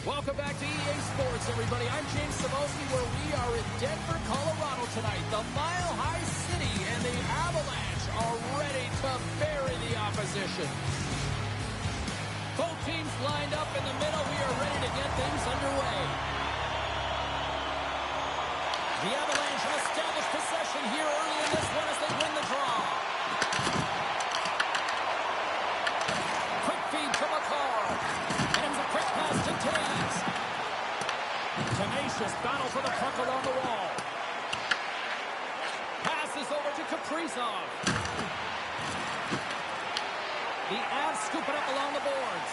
Welcome back to EA Sports, everybody. I'm James Cebulski, where we are in Denver, Colorado tonight. The Mile High City and the Avalanche are ready to bury the opposition. Both teams lined up in the middle. We are ready to get things underway. The Avalanche have established possession here early in this one as they win the draw. Quick feed to McCarr. And it's a quick pass to Taves. Tenacious battle for the puck along the wall. Passes over to Kaprizov. The Avs scoop it up along the boards.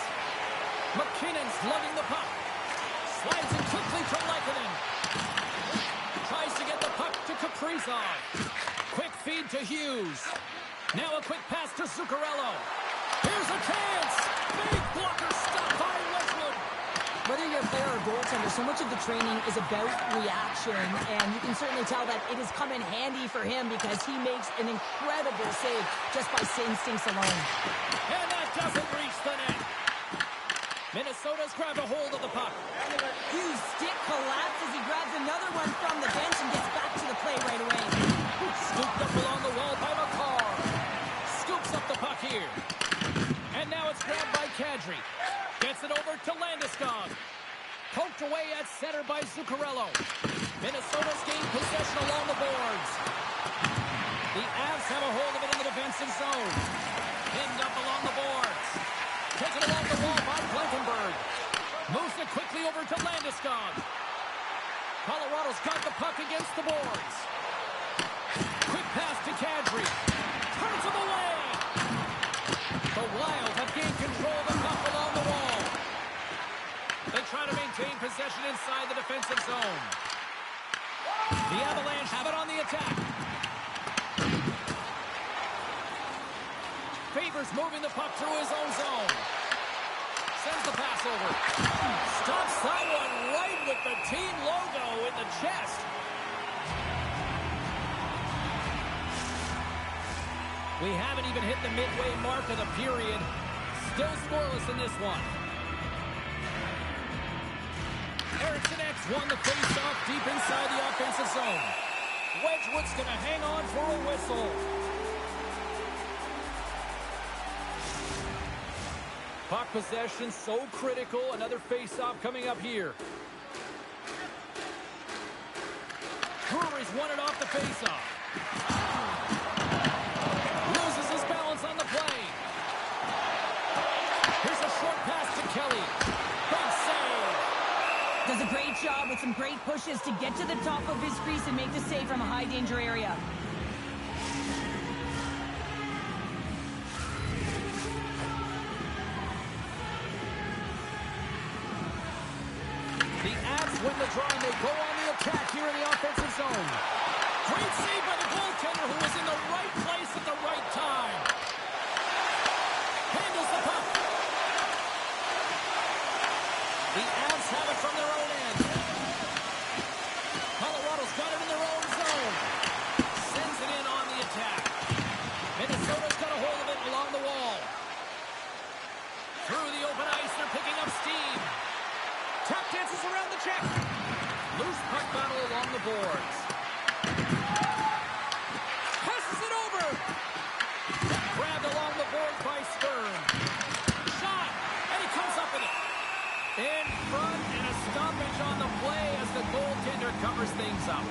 McKinnon's lugging the puck. Slides it quickly to Lehkonen. Tries to get the puck to Kaprizov. Quick feed to Hughes. Now a quick pass to Zuccarello. Here's a chance. Big blocker stopped by Westwood. Whether you're a player or goaltender, so much of the training is about reaction, and you can certainly tell that it has come in handy for him because he makes an incredible save just by instincts alone. And that doesn't reach the net. Minnesota's grabbed a hold of the puck. Hughes' stick collapses. He grabs another one from the bench and gets back to the play right away. Scooped up along the wall by McCarr. Scoops up the puck here. And now it's grabbed by Kadri. Gets it over to Landeskog. Poked away at center by Zuccarello. Minnesota's gained possession along the boards. The Avs have a hold of it in the defensive zone. Pinned up along the boards. Taken along the wall by Blankenberg. Moves it quickly over to Landeskog. Colorado's got the puck against the boards. Quick pass to Kadri. Turns him away. The Wild have gained control of the puck along the wall. They try to maintain possession inside the defensive zone. The Avalanche have it on the attack. Favors moving the puck through his own zone. Sends the pass over. Stops someone right with the team logo in the chest. We haven't even hit the midway mark of the period. Still scoreless in this one. Eriksson X won the face-off deep inside the offensive zone. Wedgwood's going to hang on for a whistle. Puck possession so critical. Another face-off coming up here. Brewery's won it off the face-off. Loses his balance on the play. Here's a short pass to Kelly. Big save. Does a great job with some great pushes to get to the top of his crease and make the save from a high-danger area. The Avs win the draw and they go on the attack here in the offensive zone. Great save by the goaltender who was in the right place at the right time. Handles the puck. The Avs have it from their own end. Colorado's got it in their own zone. Sends it in on the attack. Minnesota's got a hold of it along the wall. Through the open ice, they're picking up steam. Tap dances around the check. Loose puck battle along the boards. Passes it over. Grabbed along the boards by Stern. Shot. And he comes up with it. In front and a stoppage on the play as the goaltender covers things up.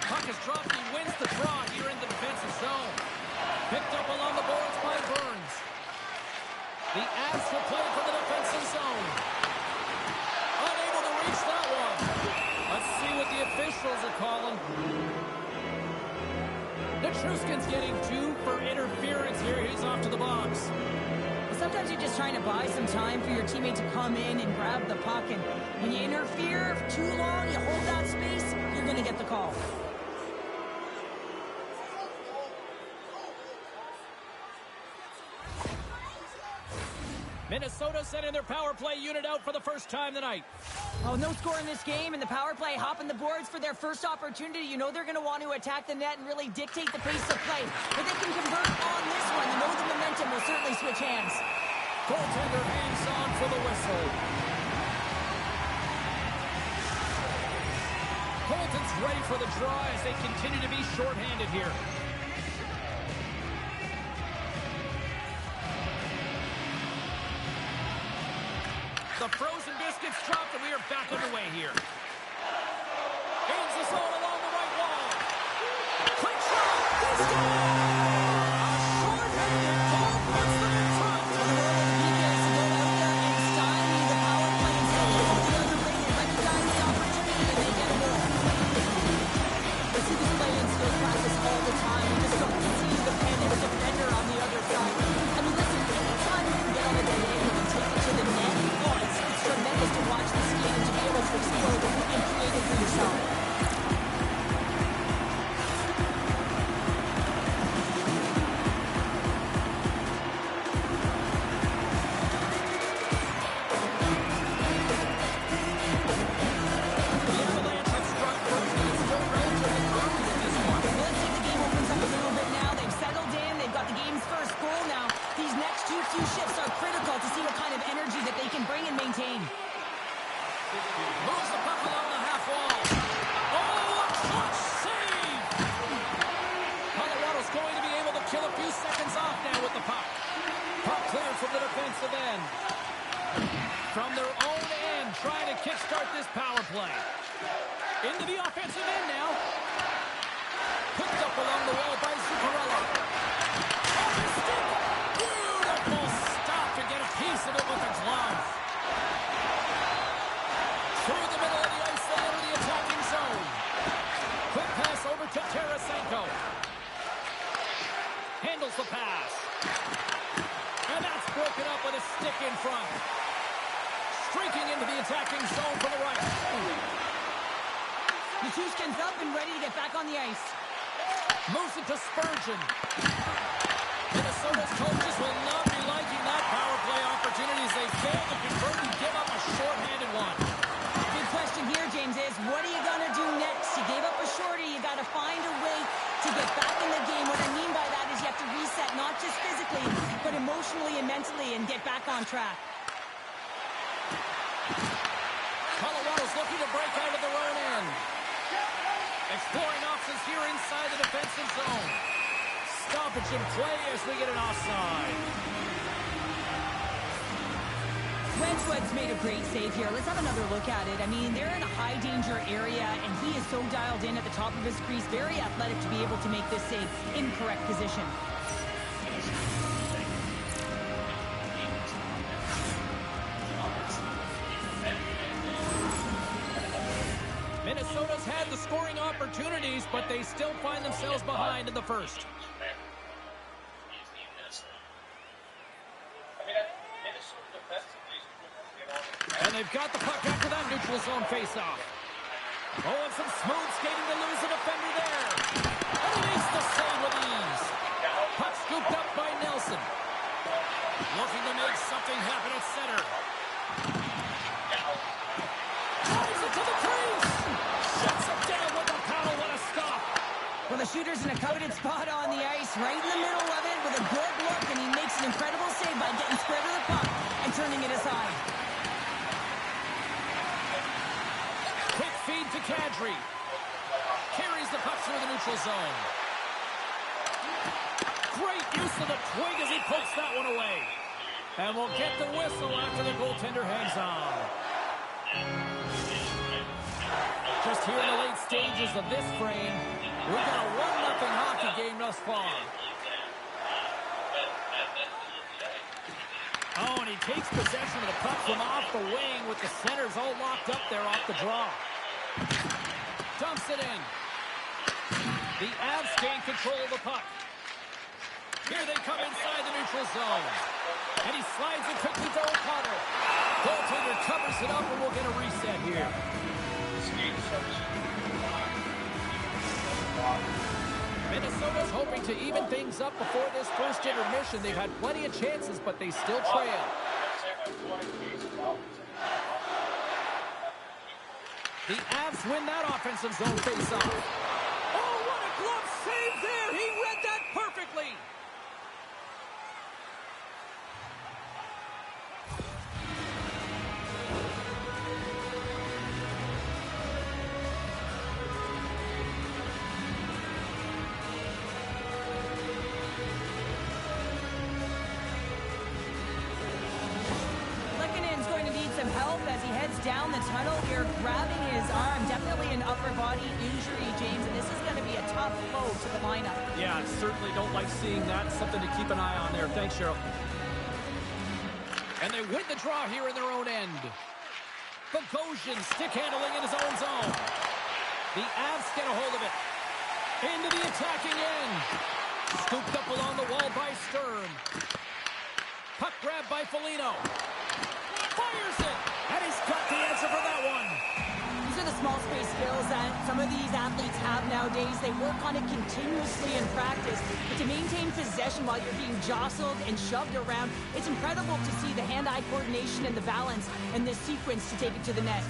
Puck is dropped. He wins the draw here in the defensive zone. Picked up along the boards by Burns. The Avs will play from the defensive zone. Unable to reach that one. Let's see what the officials are calling. Nichushkin's getting 2 for interference here. He's off to the box. Sometimes you're just trying to buy some time for your teammate to come in and grab the puck, and when you interfere for too long, you hold that space, you're going to get the call. Minnesota sending their power play unit out for the first time tonight. Oh, no score in this game, and the power play hopping the boards for their first opportunity. You know they're going to want to attack the net and really dictate the pace of play. But they can convert on this one. You know the momentum will certainly switch hands. Goaltender hangs on for the whistle. Colton's ready for the draw as they continue to be shorthanded here. The frozen biscuits dropped, and we are back underway here. Aims the zone along the right wall. Quick shot! He's down! A short-handed goal puts them in front. The role of the defense to go out there and stymie the power play and say, "Look at the other way. They recognize the opportunity, and they get a goal." We see this play in skills practice all the time. You just don't see the pen of a defender on the other side. I mean, listen, anytime you can get on a diagonal and take it to the net, it's tremendous to watch this game and to be able to explode and create it for yourself. The Avalanche have struck first, and it's still relatively early in this one. Well, let's see if the game opens up a little bit now. They've settled in. They've got the game's first goal now. These next few shifts are critical to see what kind of energy that they can bring and maintain. Moves the puck along the half wall. Oh, a clutch save! Colorado's going to be able to kill a few seconds off now with the puck. Puck cleared from the defensive end. From their own end, trying to kickstart this power play. Into the offensive end now. Picked up along the wall by Zuccarello. Off his stick. Beautiful stop to get a piece of it with the glove. Through the middle of the ice, they enter the attacking zone. Quick pass over to Tarasenko. Handles the pass. And that's broken up with a stick in front. Streaking into the attacking zone from the right. Nichushkin's up and ready to get back on the ice. Moves it to Spurgeon. Minnesota's coaches will not be liking that power play opportunities. They fail to convert and give up a short-handed one. Big question here, James, is what are you going to do next? You gave up a shorty. You got to find a way to get back in the game. What I mean by that is you have to reset, not just physically, but emotionally and mentally, and get back on track. Colorado's looking to break out of their own end. Exploring options here inside the defensive zone. Stoppage in play as we get an offside. Wedgwood's made a great save here. Let's have another look at it. I mean, they're in a high-danger area, and he is so dialed in at the top of his crease. Very athletic to be able to make this save in correct position. Minnesota's had the scoring opportunities, but they still find themselves behind in the first. And they've got the puck after that neutral zone face-off. Oh, and some smooth skating to lose a defender there. And he makes the save with ease. Puck scooped up by Nelson. Looking to make something happen at center. Drives it to the crease. Shuts it down with the paddle. What a stop. Well, the shooter's in a coveted spot on the ice, right in the middle of it with a good look, and he makes an incredible save by getting square to the puck and turning it aside. Quick feed to Kadri. Carries the puck through the neutral zone. Great use of the twig as he pokes that one away. And we'll get the whistle after the goaltender hangs on. Just here in the late stages of this frame, we've got a 1-0 hockey game thus far. Oh, and he takes possession of the puck from off the wing with the centers all locked up there off the draw. Dumps it in. The Avs gain control of the puck. Here they come inside the neutral zone. And he slides it quickly to O'Connor. Goaltender covers it up, and we'll get a reset here. Minnesota's hoping to even things up before this first intermission. They've had plenty of chances, but they still trail. The Avs win that offensive zone faceoff. Oh, what a glove save there! He read that perfectly! Help as he heads down the tunnel here, grabbing his arm. Definitely an upper body injury, James, and this is going to be a tough blow to the lineup. Yeah, certainly don't like seeing that. Something to keep an eye on there. Thanks, Cheryl. And they win the draw here in their own end. Bogosian stick handling in his own zone. The Avs get a hold of it. Into the attacking end. Scooped up along the wall by Sturm. Puck grab by Foligno. Fires it! And he's got the answer for that one. These are the small space skills that some of these athletes have nowadays. They work on it continuously in practice. But to maintain possession while you're being jostled and shoved around, it's incredible to see the hand-eye coordination and the balance and this sequence to take it to the net.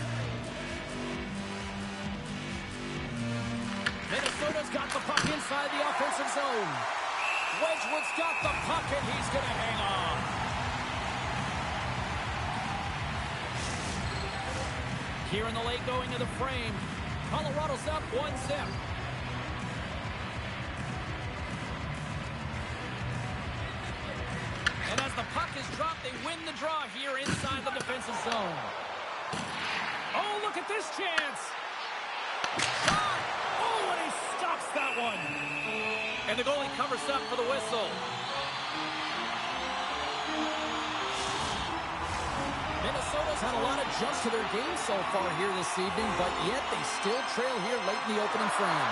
Minnesota's got the puck inside the offensive zone. Wedgwood's got the puck and he's going to hang on. Here in the late going to the frame. Colorado's up 1-0. And as the puck is dropped, they win the draw here inside the defensive zone. Oh, look at this chance. Shot. Oh, and he stops that one. And the goalie covers up for the whistle. Minnesota's had a lot of jumps to their game so far here this evening, but yet they still trail here late in the opening frame.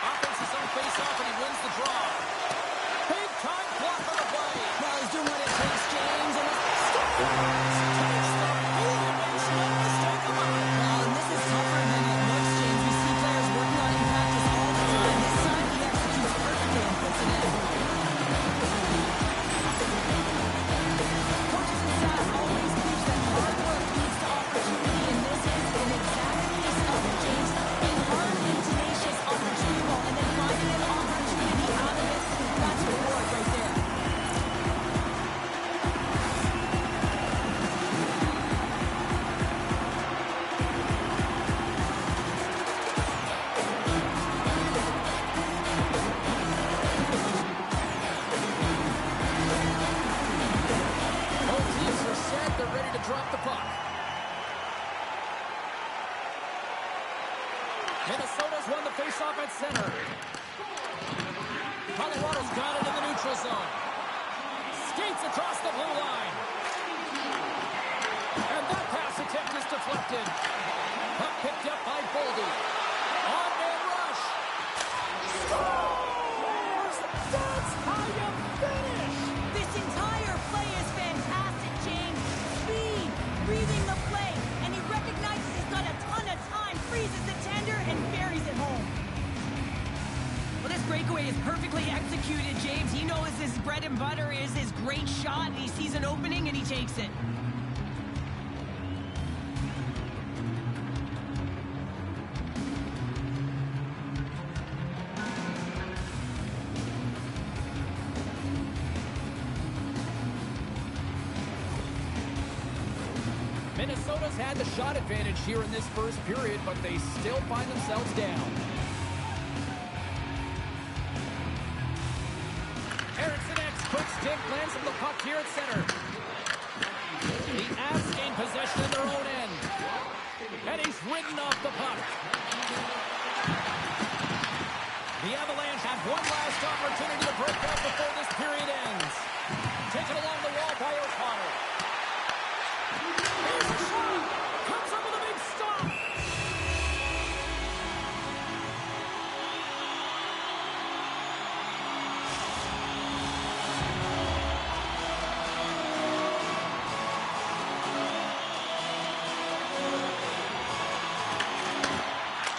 Offense is on face-off, and he wins the draw. Big-time block on the play. Well, he's doing what it takes, James, and it's... Well, and this is tougher than it looks, James. We see players working on it in practice all the time. This time, he executes perfectly and puts it in. Minnesota's won the faceoff at center. Colorado's got it in the neutral zone. Skates across the blue line. And that pass attempt is deflected. Puck picked up by Boldy. On-man rush. Scores! That's how you finish! This entire play is fantastic, James. Speed, reading the play, and he recognizes he's got a ton of time, freezes the tender, and buries it home. Well, this breakaway is perfectly executed, James. He knows his bread and butter is his great shot, and he sees an opening, and he takes it. Minnesota's had the shot advantage here in this first period, but they still find themselves down. Eriksson X, quick stick, lands from the puck here at center. The Avs gain possession in their own end. And he's ridden off the puck. The Avalanche have one last opportunity to break out before this period ends. Taken along the wall by O'Connor. Here's a shot! Comes up with a big stop!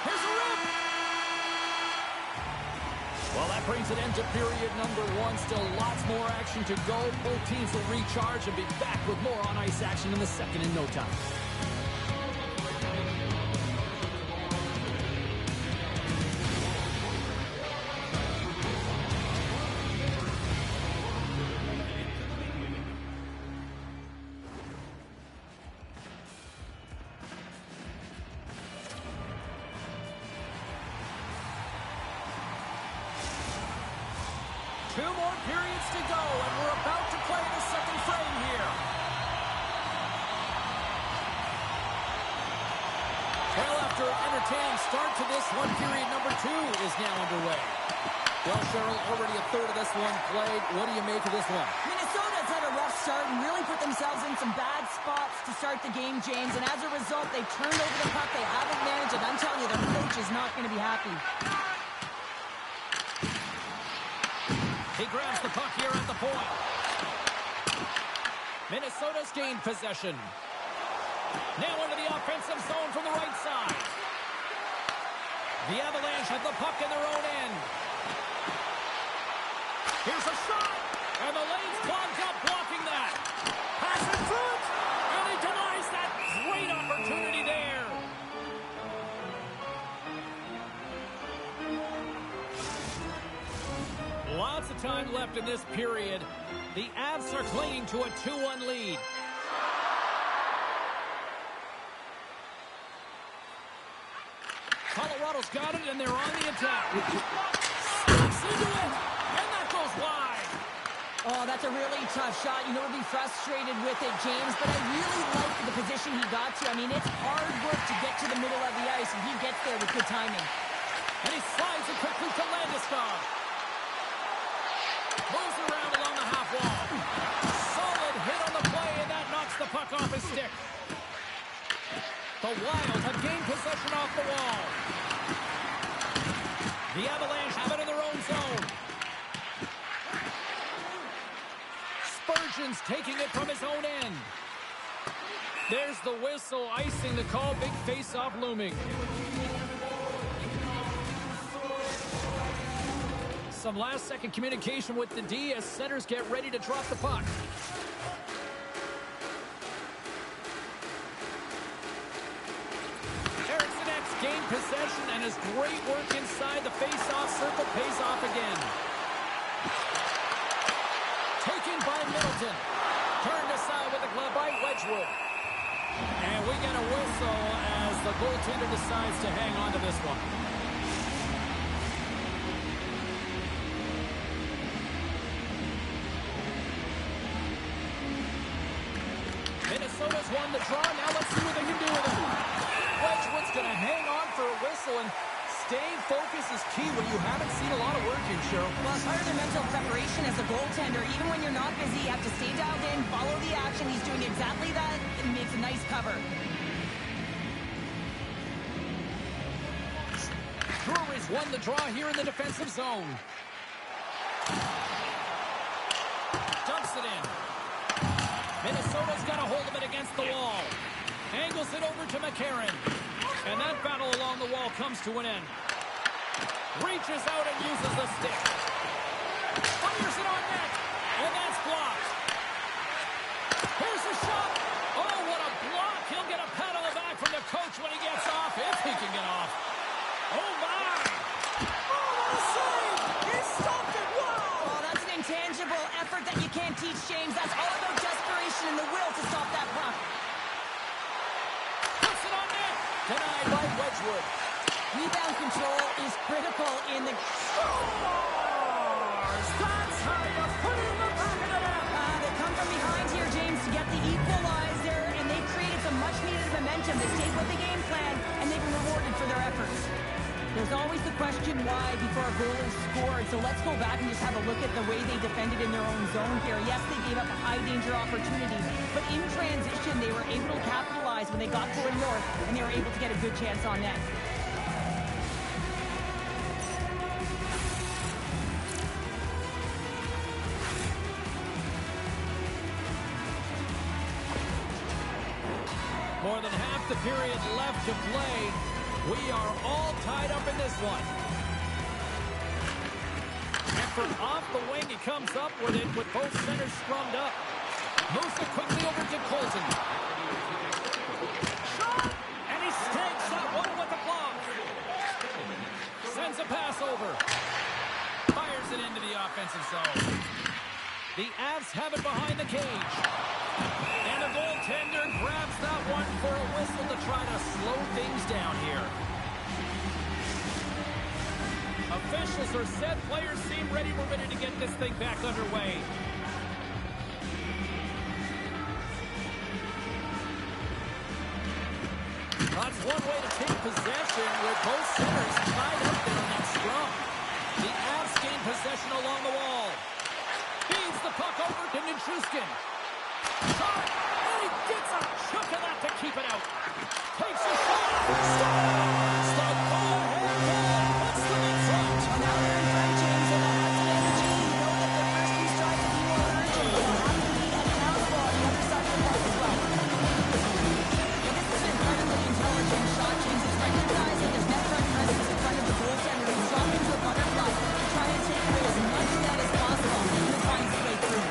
Here's a rip! Well, that brings an end to period number one. Still lots more action to go. Both teams will recharge and be back with more on-ice action in the second in no time. 2 more periods to go, and we're about to play the second frame here. Well, after an entertaining start to this one, period number 2 is now underway. Well, Cheryl, already a third of this one played. What do you make of this one? Minnesota's had a rough start and really put themselves in some bad spots to start the game, James. And as a result, they turned over the puck. They haven't managed it. I'm telling you, their coach is not going to be happy. He grabs the puck here at the point. Minnesota's gained possession. Now into the offensive zone from the right side. The Avalanche have the puck in their own end. Here's a shot, and the lane's clogged up blocking that. Pass in front, and he denies that great opportunity there. Lots of time left in this period. The Avs are clinging to a 2-1 lead. Colorado's got it, and they're on the attack. Steps into it, and that goes wide. Oh, that's a really tough shot. You know, he'll be frustrated with it, James, but I really like the position he got to. I mean, it's hard work to get to the middle of the ice, and he gets there with good timing. And he slides it quickly to Landeskog. Moves around along the half wall. Solid hit on the play, and that knocks the puck off his stick. The Wild have gained possession off the wall. The Avalanche have it in their own zone. Spurgeon's taking it from his own end. There's the whistle, icing the call. Big face-off looming. Some last-second communication with the D as centers get ready to drop the puck. Gained possession, and his great work inside the face-off circle pays off again. Taken by Middleton. Turned aside with a glove by Wedgwood. And we get a whistle as the goaltender decides to hang on to this one. Minnesota's won the draw. Now let's see what they can do with it. Wedgwood's going to hang on for a whistle, and staying focused is key when you haven't seen a lot of work in, Cheryl. Well, it's part of their mental preparation as a goaltender. Even when you're not busy, you have to stay dialed in, follow the action. He's doing exactly that, and makes a nice cover. Brewery's won the draw here in the defensive zone. Dumps it in. Minnesota's got a hold of it against the wall. Angles it over to McCarron. And that battle along the wall comes to an end. Reaches out and uses the stick. Fires it on net. And that's blocked. Here's the shot. Oh, what a block. He'll get a pat on the back from the coach when he gets off, if he can get off. Oh, my. Oh, what a save. He stopped it. Wow. Oh, that's an intangible effort that you can't teach, James. That's all about desperation and the will to stop that puck. Denied by Wedgwood. Rebound control is critical in the... Scores! That's how you put it in the back of the net! They come from behind here, James, to get the equalizer, and they've created some much-needed momentum. They stayed with the game plan, and they've been rewarded for their efforts. There's always the question why before a goal is scored, so let's go back and just have a look at the way they defended in their own zone here. Yes, they gave up a high-danger opportunity, but in transition, they were able to capitalize when they got going north, and they were able to get a good chance on net. More than half the period left to play. We are all tied up in this one. And from off the wing, he comes up with it with both centers scrummed up. Moves it quickly over to Colton. Shot! And he stakes that one with the block. Sends a pass over. Fires it into the offensive zone. The Avs have it behind the cage. And the goaltender grabs that one for a whistle to try to slow things down here. A officials are set. Players seem ready. We're ready to get this thing back underway. That's one way to take possession with both centers tied up there in that scrum. The Avs gain possession along the wall. Feeds the puck over to Nichushkin. Shot! And he gets a chunk of that to keep it out. Takes a shot. Scores! The go-ahead goal puts them in front. Well, now they're in front, James, so they'll have some energy. You know that their first few strides will be more urgent, but they'll have to be accountable on the other side of the puck as well. And this is an incredibly intelligent shot, James. It's recognizing there's net front presence in front of the goaltender and drop into a butterfly to try and take away as much net as possible and then finds his way through.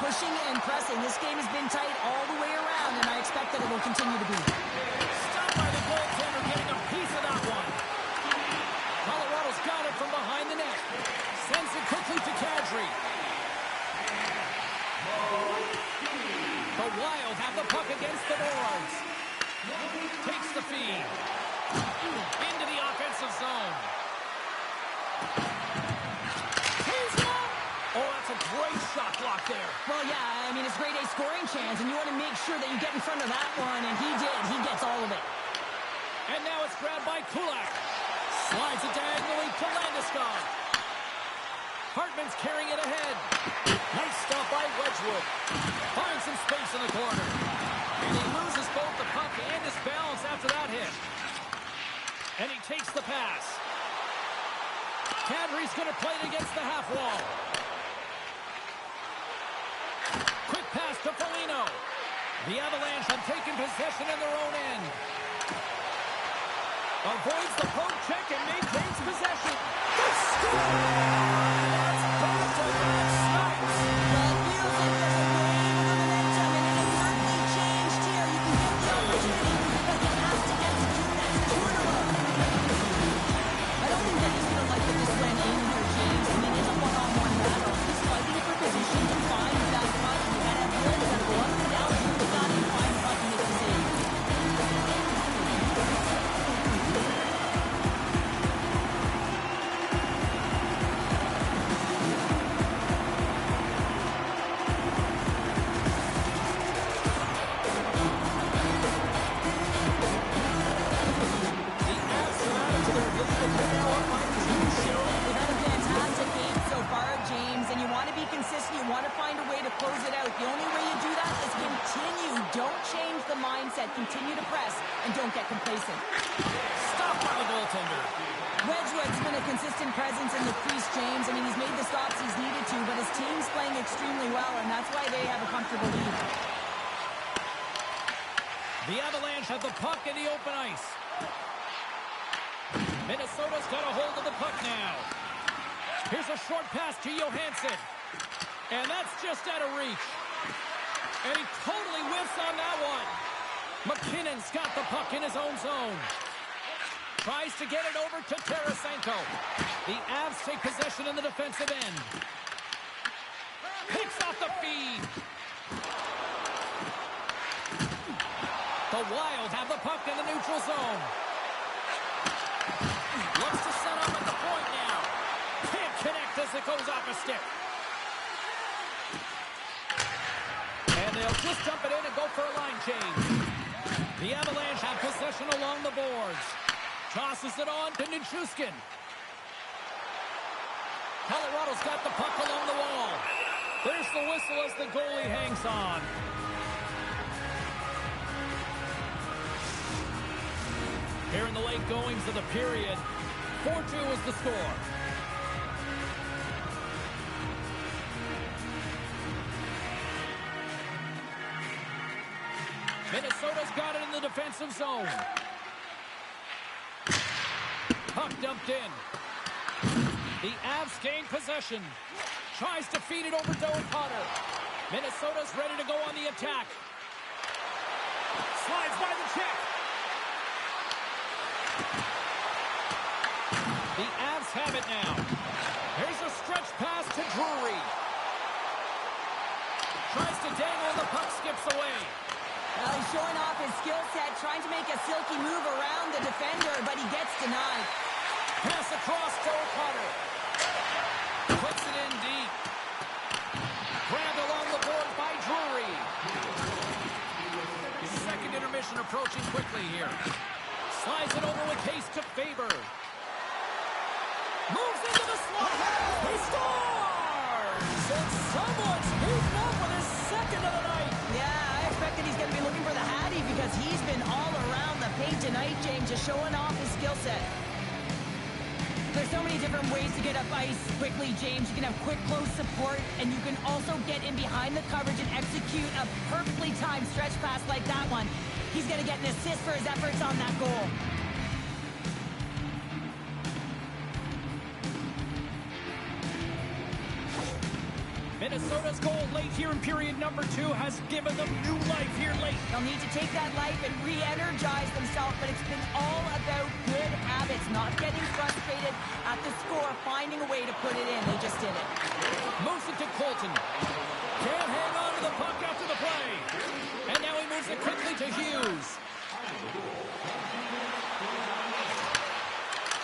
Pushing and pressing. This game has been tight all the way around, and I expect that it will continue to be. Stopped by the goaltender, getting a piece of that one. Colorado's got it from behind the net. Sends it quickly to Kadri. The Wild have the puck against the boards. Takes the feed. Into the offensive zone. Oh, that's a great shot block there. Well, yeah, I mean, it's grade A scoring chance, and you want to make sure that you get in front of that one, and he did. He gets all of it. And now it's grabbed by Kulak. Slides it diagonally to Landeskog. Hartman's carrying it ahead. Nice stop by Wedgwood. Finds some space in the corner. And he loses both the puck and his balance after that hit. And he takes the pass. Kadri's going to play it against the half wall. Quick pass to Foligno. The Avalanche have taken possession in their own end. Avoids the poke check and maintains possession. They score! That's back-to-back snipes. Well, it feels like there's a wave of momentum, and it has certainly changed here. You can get the opportunity because the Avs to execute. That's two in a row. I don't think that he's going to like that this went in here, James. I mean, it's a one-on-one battle. He's fighting for position to find that puck. You got to have good. You got to go up and down. You got to find the puck and make the save. Continue to press and don't get complacent. Stopped by the goaltender. Wedgwood's been a consistent presence in the crease, James. I mean, he's made the stops he's needed to, but his team's playing extremely well, and that's why they have a comfortable lead. The Avalanche have the puck in the open ice. Minnesota's got a hold of the puck now. Here's a short pass to Johansson. And that's just out of reach. And he totally whiffs on that one. McKinnon's got the puck in his own zone. Tries to get it over to Tarasenko. The Avs take possession in the defensive end. Picks off the feed. The Wild have the puck in the neutral zone. Looks to set up at the point now. Can't connect as it goes off a stick. And they'll just dump it in and go for a line change. The Avalanche have possession along the boards. Tosses it on to Nichushkin. Colorado's got the puck along the wall. There's the whistle as the goalie hangs on. Here in the late goings of the period, 4-2 is the score. Minnesota's got it in the defensive zone. Puck dumped in. The Avs gain possession. Tries to feed it over to O'Connor. Minnesota's ready to go on the attack. Slides by the check. The Avs have it now. Here's a stretch pass to Drury. Tries to dangle and the puck skips away. Well, he's showing off his skill set, trying to make a silky move around the defender, but he gets denied. Pass across to O'Connor. Puts it in deep. Grabbed along the board by Drury. Second intermission approaching quickly here. Slides it over with haste to Faber. Moves into the slot. He scores! And someone's heating up with his second of the night. Yeah, I expect that he's going to be looking for the Hattie because he's been all around the paint tonight, James, just showing off his skill set. There's so many different ways to get up ice quickly, James. You can have quick, close support, and you can also get in behind the coverage and execute a perfectly timed stretch pass like that one. He's going to get an assist for his efforts on that goal. Minnesota's goal late here in period number 2 has given them new life here late. They'll need to take that life and re-energize themselves, but it's been all about good habits, not getting frustrated at the score, finding a way to put it in. They just did it. Moves it to Colton. Can't hang on to the puck after the play. And now he moves it quickly to Hughes.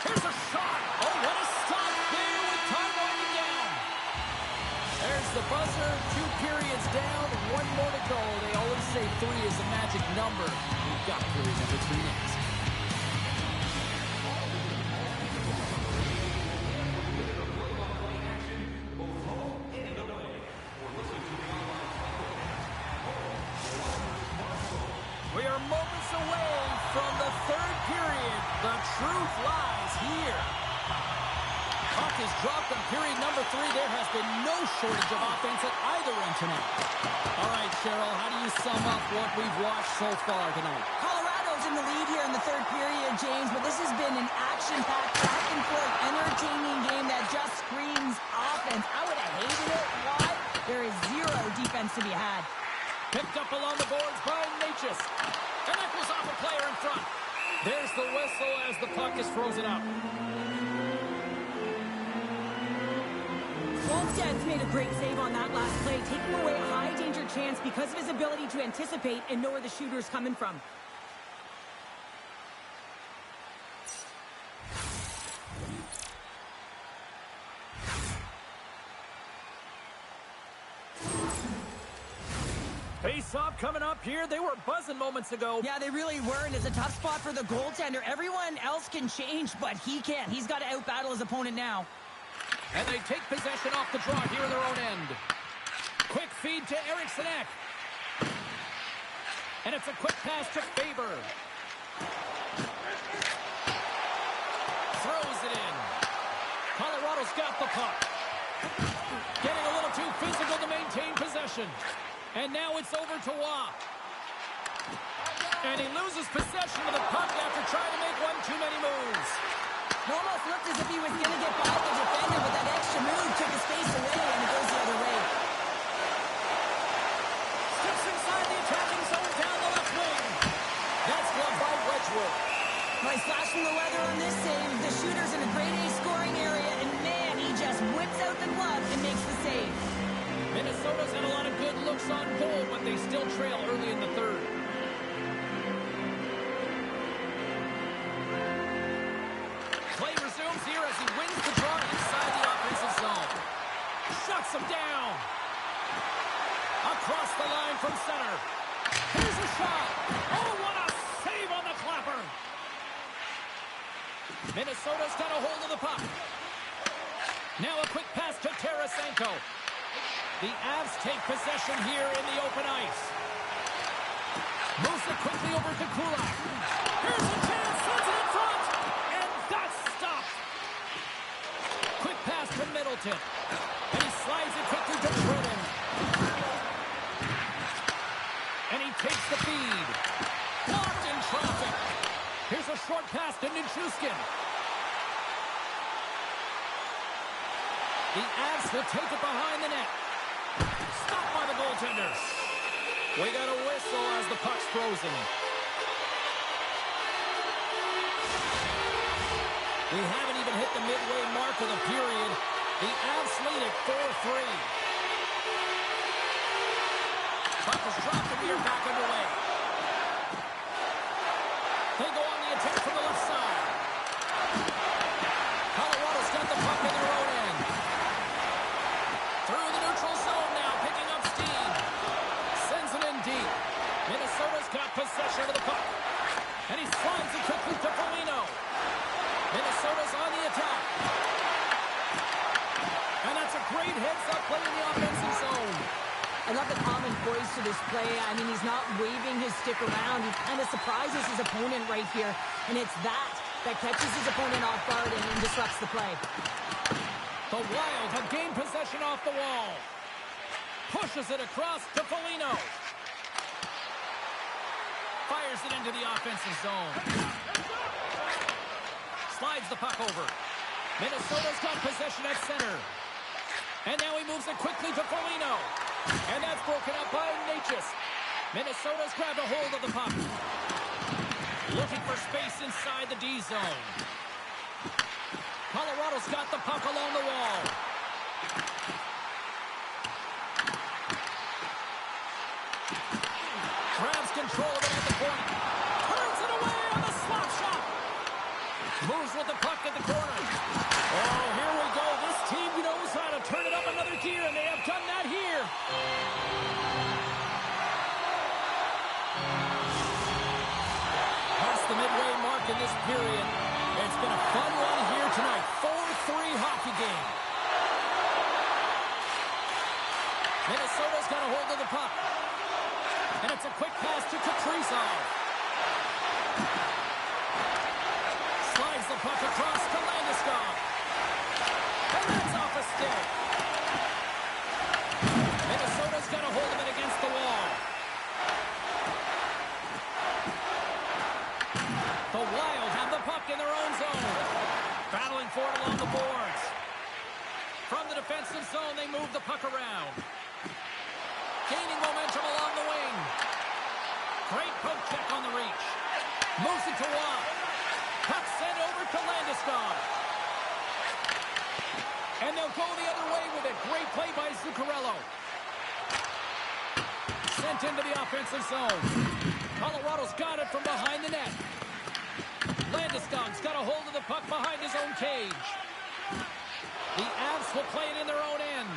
Here's a shot. Oh, what a stop there with time winding down. There's the buzzer. 2 periods down. 1 more to go. They always say 3 is a magic number. We've got period number 3 next. We are moments away from the 3rd period. The truth lies here. Puck is dropped in period number 3. There has been no shortage of offense at either end tonight. All right, Cheryl, how do you sum up what we've watched so far tonight? Colorado's in the lead here in the 3rd period, James, but this has been an action-packed, back-and-forth, entertaining game that just screams offense. I would have hated it. Why? There is zero defense to be had. Picked up along the boards by Natchez. And that was off a player in front. There's the whistle as the puck is frozen up. Wallsted's made a great save on that last play, taking away a high-danger chance because of his ability to anticipate and know where the shooter's coming from. Face-off coming up here. They were buzzing moments ago. Yeah, they really were, and it's a tough spot for the goaltender. Everyone else can change, but he can't. He's got to out-battle his opponent now. And they take possession off the draw here in their own end. Quick feed to Eriksson. And it's a quick pass to Faber. Throws it in. Colorado's got the puck. Getting a little too physical to maintain possession. And now it's over to Waugh. And he loses possession of the puck after trying to make one too many moves. It almost looked as if he was going to get by the defender, but that extra move took his space away, and it goes the other way. Steps inside the attacking zone down the left wing. That's gloved by Wedgwood. Nice flash from the weather on this save. The shooter's in a grade A scoring area, and man, he just whips out the glove and makes the save. Minnesota's had a lot of good looks on goal, but they still trail early in the 3rd. Play resumes here as he wins the draw inside the offensive zone. Shuts him down. Across the line from center. Here's a shot. Oh, what a save on the clapper. Minnesota's got a hold of the puck. Now a quick pass to Tarasenko. The Avs take possession here in the open ice. Moves it quickly over to Kulak. Here's a chance, sends it in front, and that's stopped. Quick pass to Middleton, and he slides it quickly to Trudin. And he takes the feed. Blocked in traffic. Here's a short pass to Nichushkin. The Avs will take it behind the net. Stopped by the goaltender. We got a whistle as the puck's frozen. We haven't even hit the midway mark of the period. The Avs lead at 4-3. Puck is dropped and we are back underway. They go on the attack from the left side. Colorado's got the puck in their own end. Through the neutral zone now, picking up steam. Sends it in deep. Minnesota's got possession of the puck. And he slides it quickly to Foligno. Minnesota's on the attack. And that's a great heads-up play in the offensive zone. I love the common poise to this play. I mean, he's not waving his stick around. He kind of surprises his opponent right here. And it's that catches his opponent off guard and disrupts the play. The Wild have gained possession off the wall. Pushes it across to Foligno. Fires it into the offensive zone. Slides the puck over. Minnesota's got possession at center. And now he moves it quickly to Foligno. And that's broken up by Natchez. Minnesota's grabbed a hold of the puck. Looking for space inside the D zone. Colorado's got the puck along the wall. Grabs control of it at the point. Turns it away on the slap shot. Moves with the puck at the corner. Oh, here we go. This team knows how to turn it up another gear, and they have done that here. Past the midway mark in this period. It's been a fun one here tonight. 4-3 hockey game. Minnesota's got a hold of the puck. And it's a quick pass to Kaprizov. Slides the puck across to Landeskog. And that's off a stick. Minnesota's got a hold of it against the wall. The Wild have the puck in their own zone. Battling for it along the boards. From the defensive zone, they move the puck around. Gaining momentum along the wing. Great poke check on the reach. Moves it to Watt. Puck sent over to Landeskog. And they'll go the other way with it. Great play by Zuccarello. Sent into the offensive zone. Colorado's got it from behind the net. Landeskog's got a hold of the puck behind his own cage. The Avs will play it in their own end.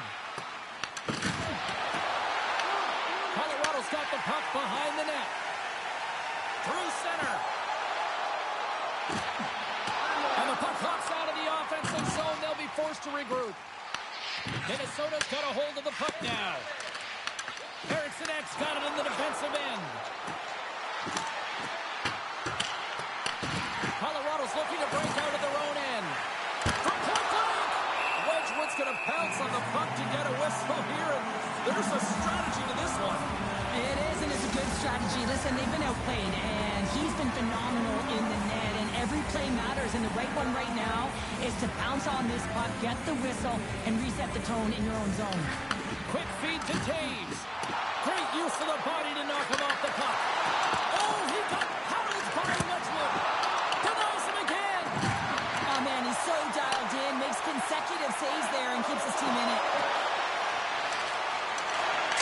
Colorado's got the puck behind the net. Through center. And the puck hops out of the offensive zone. They'll be forced to regroup. Minnesota's got a hold of the puck now. Ericsson's got it in the defensive end. Colorado's looking to break out of their own end. From point blank. Wedgwood's going to pounce on the puck to get a whistle here, and there's a strategy to this one. It is, and it's a good strategy. Listen, they've been outplayed, and he's been phenomenal in the net, and every play matters, and the right one right now is to bounce on this puck, get the whistle, and reset the tone in your own zone. Quick feed to Taves. Great use of the body to knock him off the puck. Oh, he got pounded by Wedgwood. Denies him again. Oh, man, he's so dialed in, makes consecutive saves there, and keeps his team in it.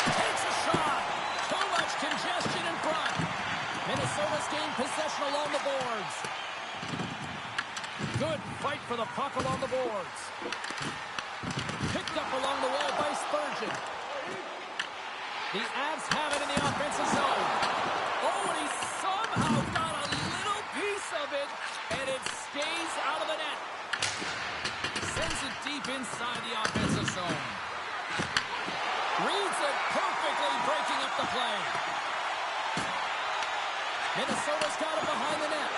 Takes a shot. Too much congestion in front. Minnesota's gained possession along the boards. Good fight for the puck along the boards. Picked up along the wall by Spurgeon. The Avs have it in the offensive zone. Oh, and he somehow got a little piece of it, and it stays out of the net. Sends it deep inside the offensive zone. Reads it perfectly, breaking up the play. Minnesota's got it behind the net.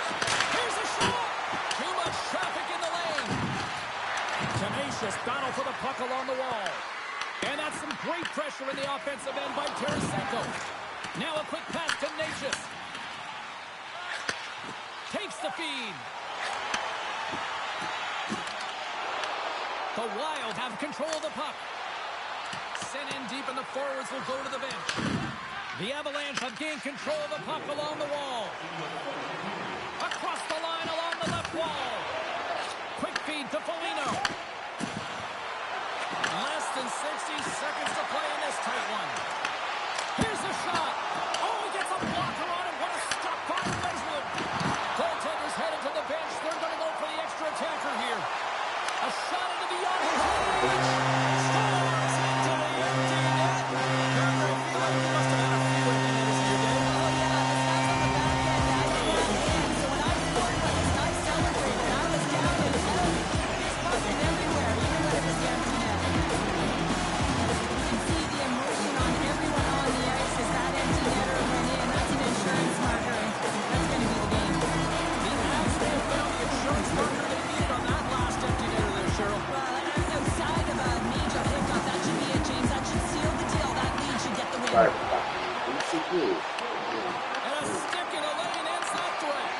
Here's a shot! Too much traffic in the lane. Tenacious battle for the puck along the wall. And that's some great pressure in the offensive end by Tarasenko. Now a quick pass to Natchez. Takes the feed. The Wild have control of the puck. Sent in deep, and the forwards will go to the bench. The Avalanche have gained control of the puck along the wall. Across the line along the left wall. Quick feed to Foligno. Less than 60 seconds to play in this tight one. Here's a shot. Oh, he gets a blocker on it. What a stop by Westwood. Goaltender's headed to the bench. They're going to go for the extra attacker here. A shot into the yard. Scores into the empty net. Remember, I feel like you must have had a few empty netters in your day. Oh, yeah, the stats on the back end. I did one in. So when I scored one, I celebrated. I was down and out. It's buzzing everywhere, even when it was the empty net. You can see the emotion on everyone on the ice as that empty netter went in. That's an insurance marker. That's going to be the game. The Avs may have found the insurance marker they needed on that last empty netter there, Cheryl. Well, outside of a major hiccup, that should be it, James. That should seal the deal. That lead should get the win. Right. And a stick in the lane ends that threat.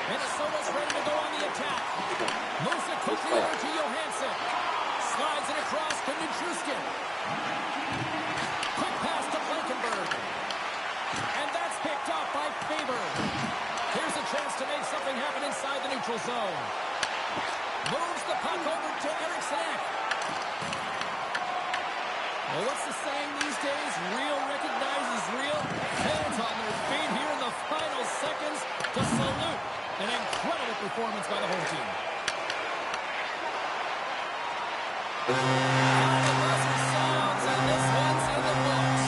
Minnesota's ready to go on the attack. Moves it quickly over to Johansson. Slides it across to Nichushkin. Quick pass to Blankenberg. And that's picked up by Faber. Here's a chance to make something happen inside the neutral zone. Moves the puck over to Eriksson. Well, what's the saying these days? Real recognizes real. Fans on their feet here in the final seconds to salute an incredible performance by the whole team. The buzzer sounds, and this one's in the books.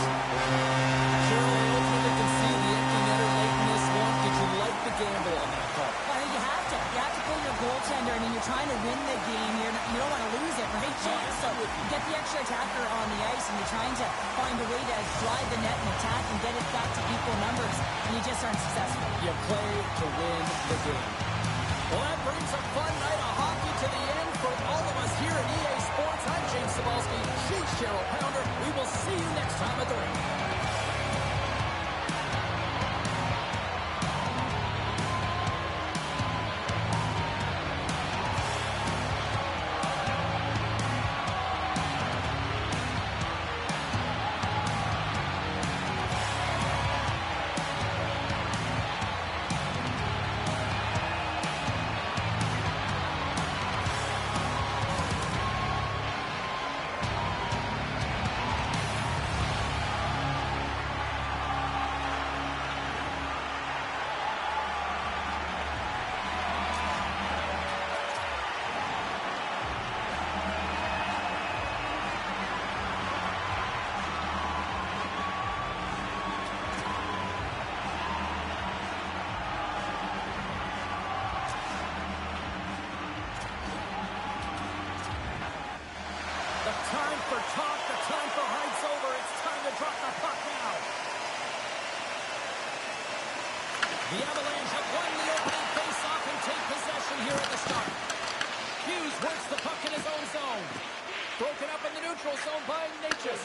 Cheryl, I ultimately can see the empty netter late in this one. Did you like the gamble on that call? Well, you have to. You have to pull your goaltender. I mean, you're trying to win the game. You don't want to lose it, right, James? So you get the extra attacker on the ice, and you're trying to find a way to drive the net and attack and get it back to equal numbers, and you just aren't successful. You play to win the game. Well, that brings a fun night of hockey to the end for all of us here at EA Sports. I'm James Cebulski. She's Cheryl Pounder. We will see you next time at the rink. The time for talk, the time for hype's over. It's time to drop the puck now. The Avalanche have won the opening face-off and take possession here at the start. Hughes works the puck in his own zone. Broken up in the neutral zone by Natchez.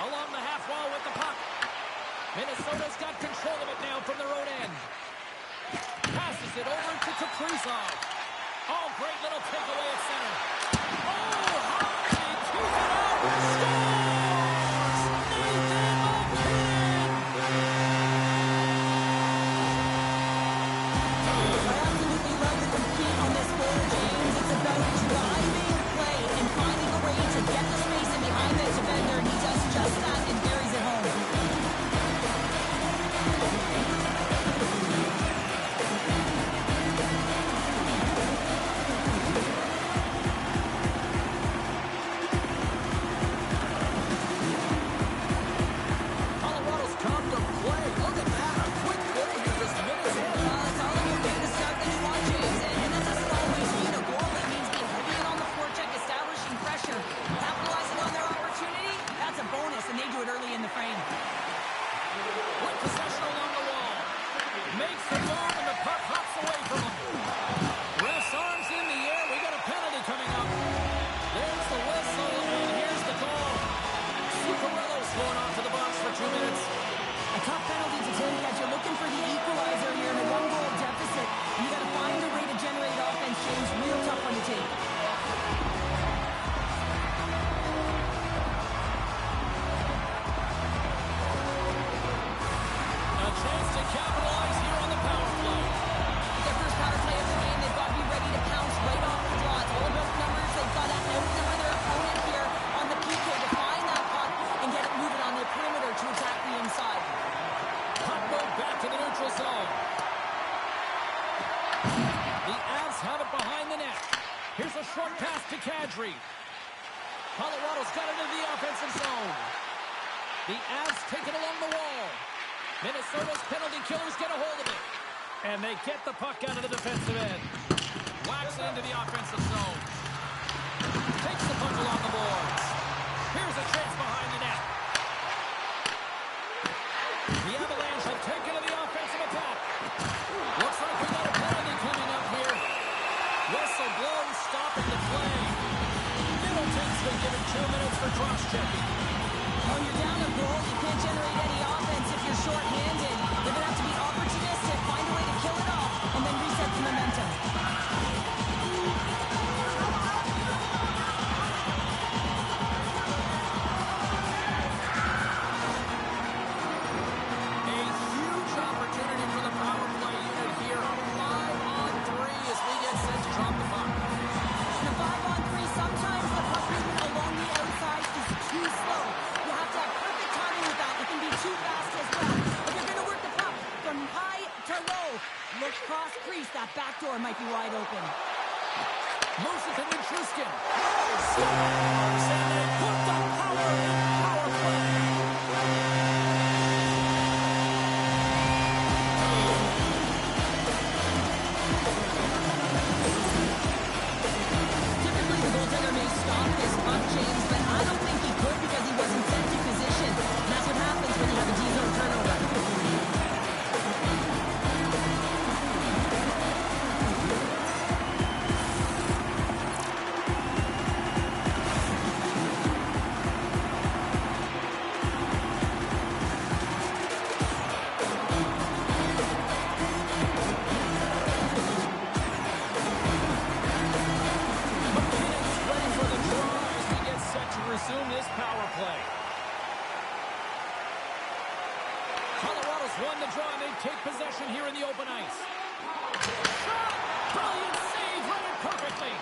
Along the half wall with the puck. Minnesota's got control of it now from their own end. Passes it over to Kaprizov. Oh, great little takeaway at center. Oh, Hardy to it out. Scores! Nathan McKinnon! I absolutely love the compete on this goal, James. It's about driving play and finding a way to get the space in behind the defender, and he does just that and buries it home. Colorado's got it into the offensive zone. The Avs take it along the wall. Minnesota's penalty killers get a hold of it. And they get the puck out of the defensive end. Whacks it into the offensive zone. Takes the puck along the boards. Here's a chance behind the net. The Avalanche have taken to the offensive attack. Looks like we got a penalty coming up here. Whistle blows, stopping the play. Middleton's been given 2 minutes for cross-checking. When you're down a goal, you can't generate any offense if you're short-handed. They're going to have to be opportunistic, find a way to kill it off, and then reset the momentum. A huge opportunity for the power play unit here. 5-on-3 as we get set to drop the puck. The 5-on-3, sometimes the puck movement along the outside is too slow. You have to have perfect timing with that. It can be too fast as well. If you're going to work the puck from high to low, look cross crease. That back door might be wide open. Moves it to Nichushkin. Scores! And they put the power in power play. Typically, the goaltender may stop this puck, James, but I don't think he could because he wasn't sent to position. And that's what happens when you have a D-zone turnover. McKinnon's ready for the draw as we get set to resume this power play. Colorado's won the draw and they take possession here in the open ice. Shot! Brilliant save, read it perfectly.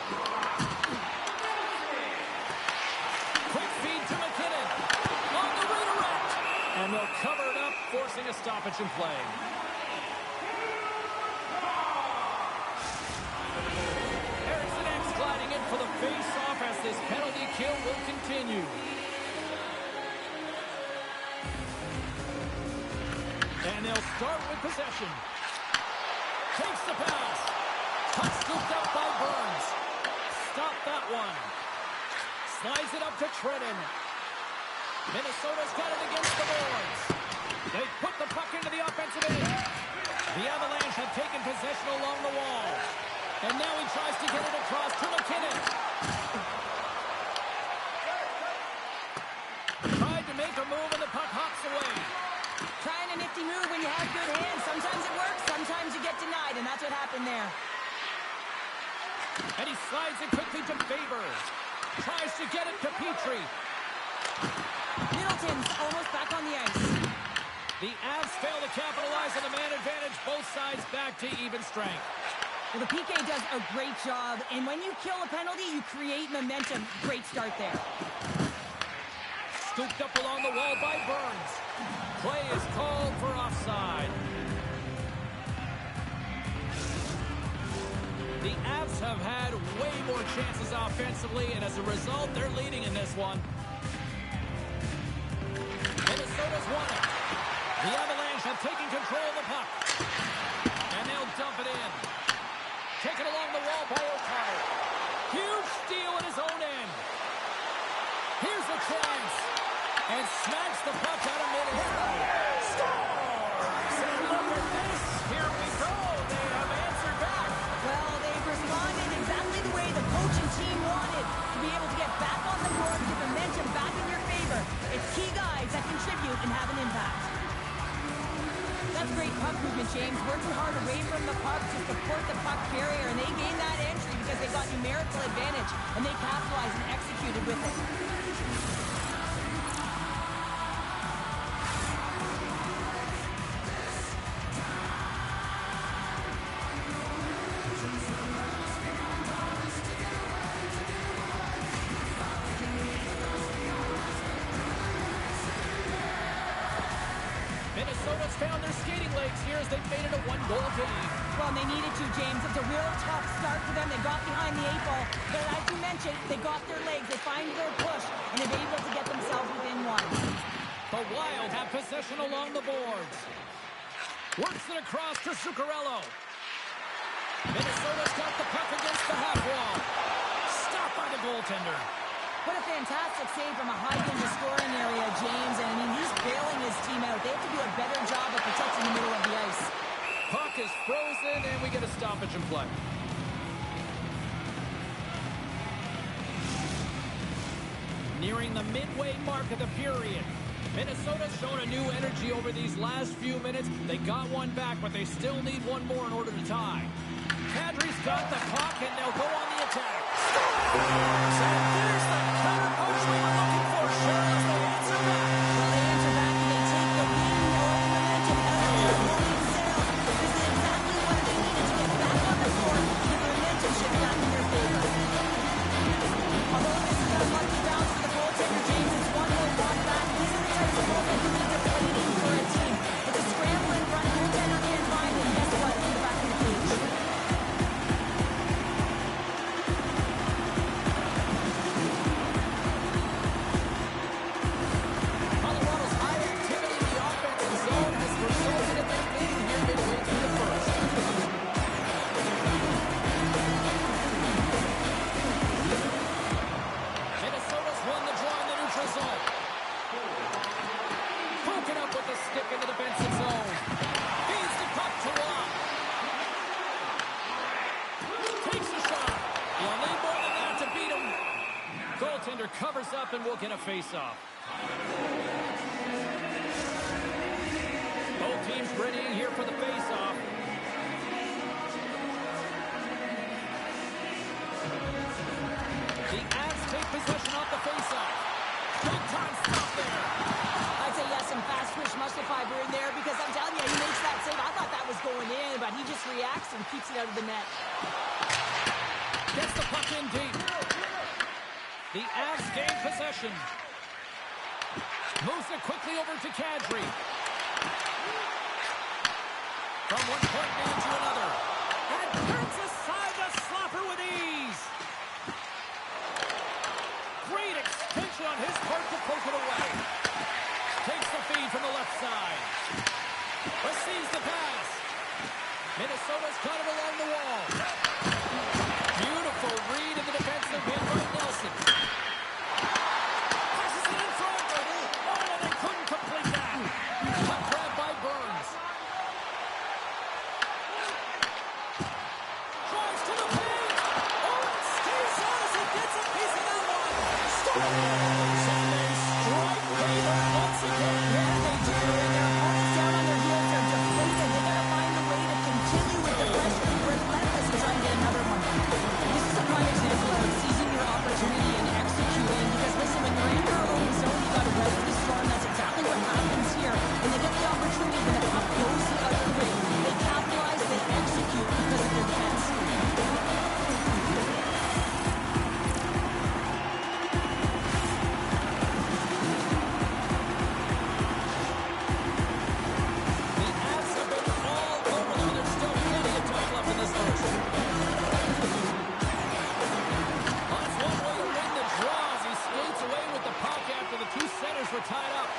Quick feed to McKinnon. On the redirect. And they'll cover it up, forcing a stoppage in play. Eriksson X gliding in for the face-off as this penalty kill will continue. And they'll start with possession. Takes the pass. Puck scooped up by Burns. Stop that one. Slides it up to Trenton. Minnesota's got it against the boards. They put the puck into the offensive end. The Avalanche have taken possession along the wall. And now he tries to get it across to McKinnon. Tried to make a move and the puck hops away. Trying a nifty move when you have good hands. Sometimes it works, sometimes you get denied, and that's what happened there. And he slides it quickly to Faber. Tries to get it to Petrie. Middleton's almost back on the ice. The Avs fail to capitalize on the man advantage. Both sides back to even strength. Well, the PK does a great job, and when you kill a penalty, you create momentum. Great start there. Scooped up along the wall by Burns. Play is called for offside. The Avs have had way more chances offensively, and as a result, they're leading in this one. Minnesota's won it. The Avalanche have taken control of the puck. And they'll dump it in. Taken along the wall by O'Connor. Huge steal at his own end. Here's a chance. And smacks the puck out of mid-air. Scores! And look at this. Here we go. They have answered back. Well, they've responded exactly the way the coach and team wanted. To be able to get back on the board, get momentum back in your favor. It's key guys that contribute and have an impact. That's great puck movement, James. Working hard away from the puck to support the puck carrier, and they gained that entry because they got numerical advantage, and they capitalized and executed with it. Minnesota's found their skating legs here as they've made it a one-goal game. Well, and they needed to, James. It's a real tough start for them. They got behind the 8 ball. But as you mentioned, they got their legs. They find their push, and they're able to get themselves within one. The Wild have possession along the boards. Works it across to Zuccarello. Minnesota's got the puck against the half wall. Stopped by the goaltender. What a fantastic save from a high-danger scoring area, James. And, I mean, he's bailing his team out. They have to do a better job of protecting the middle of the ice. Puck is frozen, and we get a stoppage in play. Nearing the midway mark of the period. Minnesota's shown a new energy over these last few minutes. They got one back, but they still need one more in order to tie. Kadri's got the puck, and they'll go on the attack. Scores! And there's the counter push we were looking for. Sure as they answer back. Well, they answer back, and they take the win. Momentum out of their rolling sails. This is exactly what they needed to get back on the court and get the momentum shift back in their favor. Although this is an unlucky bounce for the goaltender, James, it's one more one back. These are the types of goals that you need to play in for a team. It's a scrambling run. Goaltender can't find him. Guess what? He's back in the cage. Colorado's high activity in the offensive zone has resulted in them leading here midway through the first. Minnesota's won the draw in the neutral zone. Poking up with the stick in the defensive zone. Feeds the puck to Watt. Takes a shot. You'll need more than that to beat him. Goaltender covers up and will get a face-off. Both teams readying here for the face-off. The Avs take possession off the face-off. Big time stop there. I'd say, yes, some fast-twitch muscle fiber in there because I'm telling you, he makes that save. I thought that was going in, but he just reacts and keeps it out of the net. Gets the puck in deep. The Avs gain possession. Moves it quickly over to Kadri. From one point man to another. And turns aside the slapper with ease. Great extension on his part to poke it away. Takes the feed from the left side. Receives the pass. Minnesota's got it along the wall. Beautiful read in the defensive end by Nelson. Passes it in front. Oh, and they couldn't complete that. Puck grab by Burns. Drives to the paint. Oh, it stays on as he gets a piece of that one. Scores! And they strike Baylor once again. Yeah, they do. And their opponents down on their heels are deflated. They got to find a way to continue with the pressure. Relentless to try and get another one. This is a prime example of seizing your opportunity and executing. Because listen, when you're in your own zone, you got to weather the storm. That's exactly what happens here. And they get the opportunity when the puck goes the other way. They capitalize, they execute because of their defense. The Avs have been all over them. There's still plenty of time left in this first. That's one way to win the draw as he skates away with the puck after the two centers were tied up.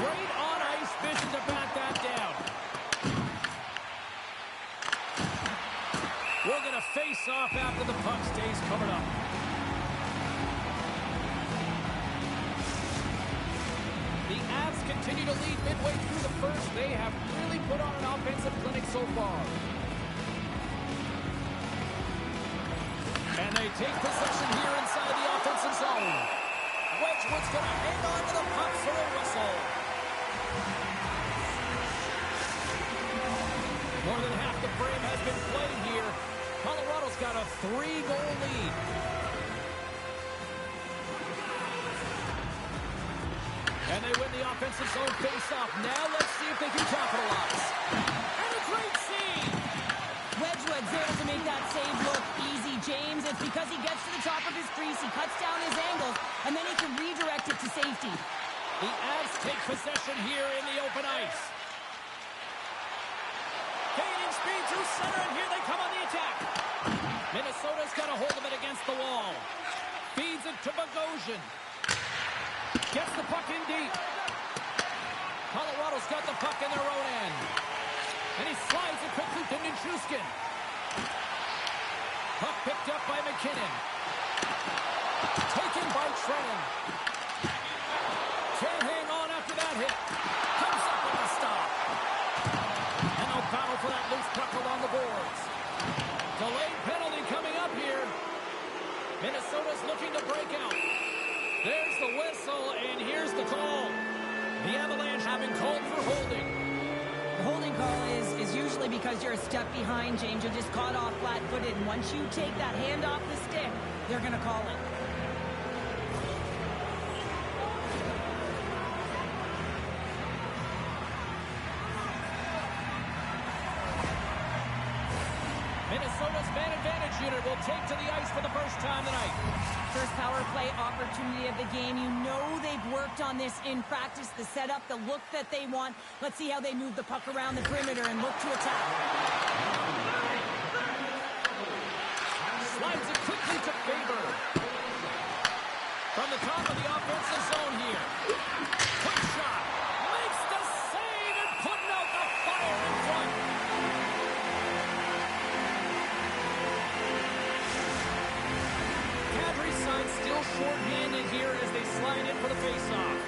Great on-ice vision to back that down. We're going to face off after the puck stays covered up. The Avs continue to lead midway through the first. They have really put on an offensive clinic so far. And they take possession here inside the offensive zone. Wedgwood's going to hang on to the puck for a whistle. More than half the frame has been played here. Colorado's got a 3-goal lead. And they win the offensive zone face-off. Now let's see if they can capitalize. And a great save. Wedgwood's able to make that save look easy, James. It's because he gets to the top of his crease, he cuts down his angles, and then he can redirect it to safety. The Avs take possession here in the open ice. speed through center, and here they come on the attack. Minnesota's got a hold of it against the wall. Feeds it to Bogosian. Gets the puck in deep. Colorado's got the puck in their own end. And he slides it quickly to Nichushkin. Puck picked up by McKinnon. Taken by Trennan. Can't hang on after that hit. Comes up with a stop. And they'll battle for that loose puck along the boards. Delayed penalty coming up here. Minnesota's looking to break out. There's the whistle, and here's the call. The Avalanche having called for holding. The holding call is usually because you're a step behind, James. You're just caught off flat-footed, and once you take that hand off the stick, they're going to call it. Minnesota's man advantage unit will take to the ice for the first time tonight. First power play opportunity of the game. You know they've worked on this in practice, the setup, the look that they want. Let's see how they move the puck around the perimeter and look to attack. Slides it quickly to Faber. From the top of the offensive zone here. Quick shot. Makes the save and putting out the fire in front. Kadri's side still short-handed here as they slide in for the face-off.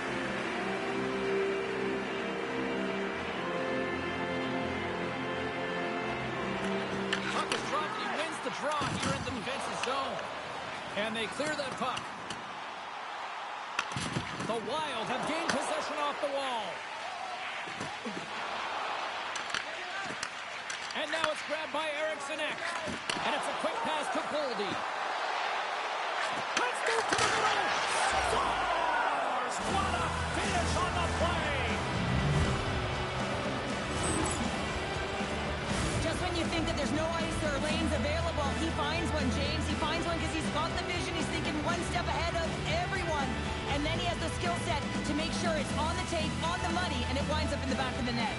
Puck is dropped and he wins the draw here in the defensive zone. And they clear that puck. The Wild have gained possession off the wall. And now it's grabbed by Eriksson Ek. And it's a quick pass to Boldy. Let's move to the middle. Scores! What a finish on the play! Just when you think that there's no ice or lanes available, he finds one, James. He finds one because he's got the vision. He's thinking one step ahead of everyone. And then he has the skill set to make sure it's on the tape, on the money, and it winds up in the back of the net.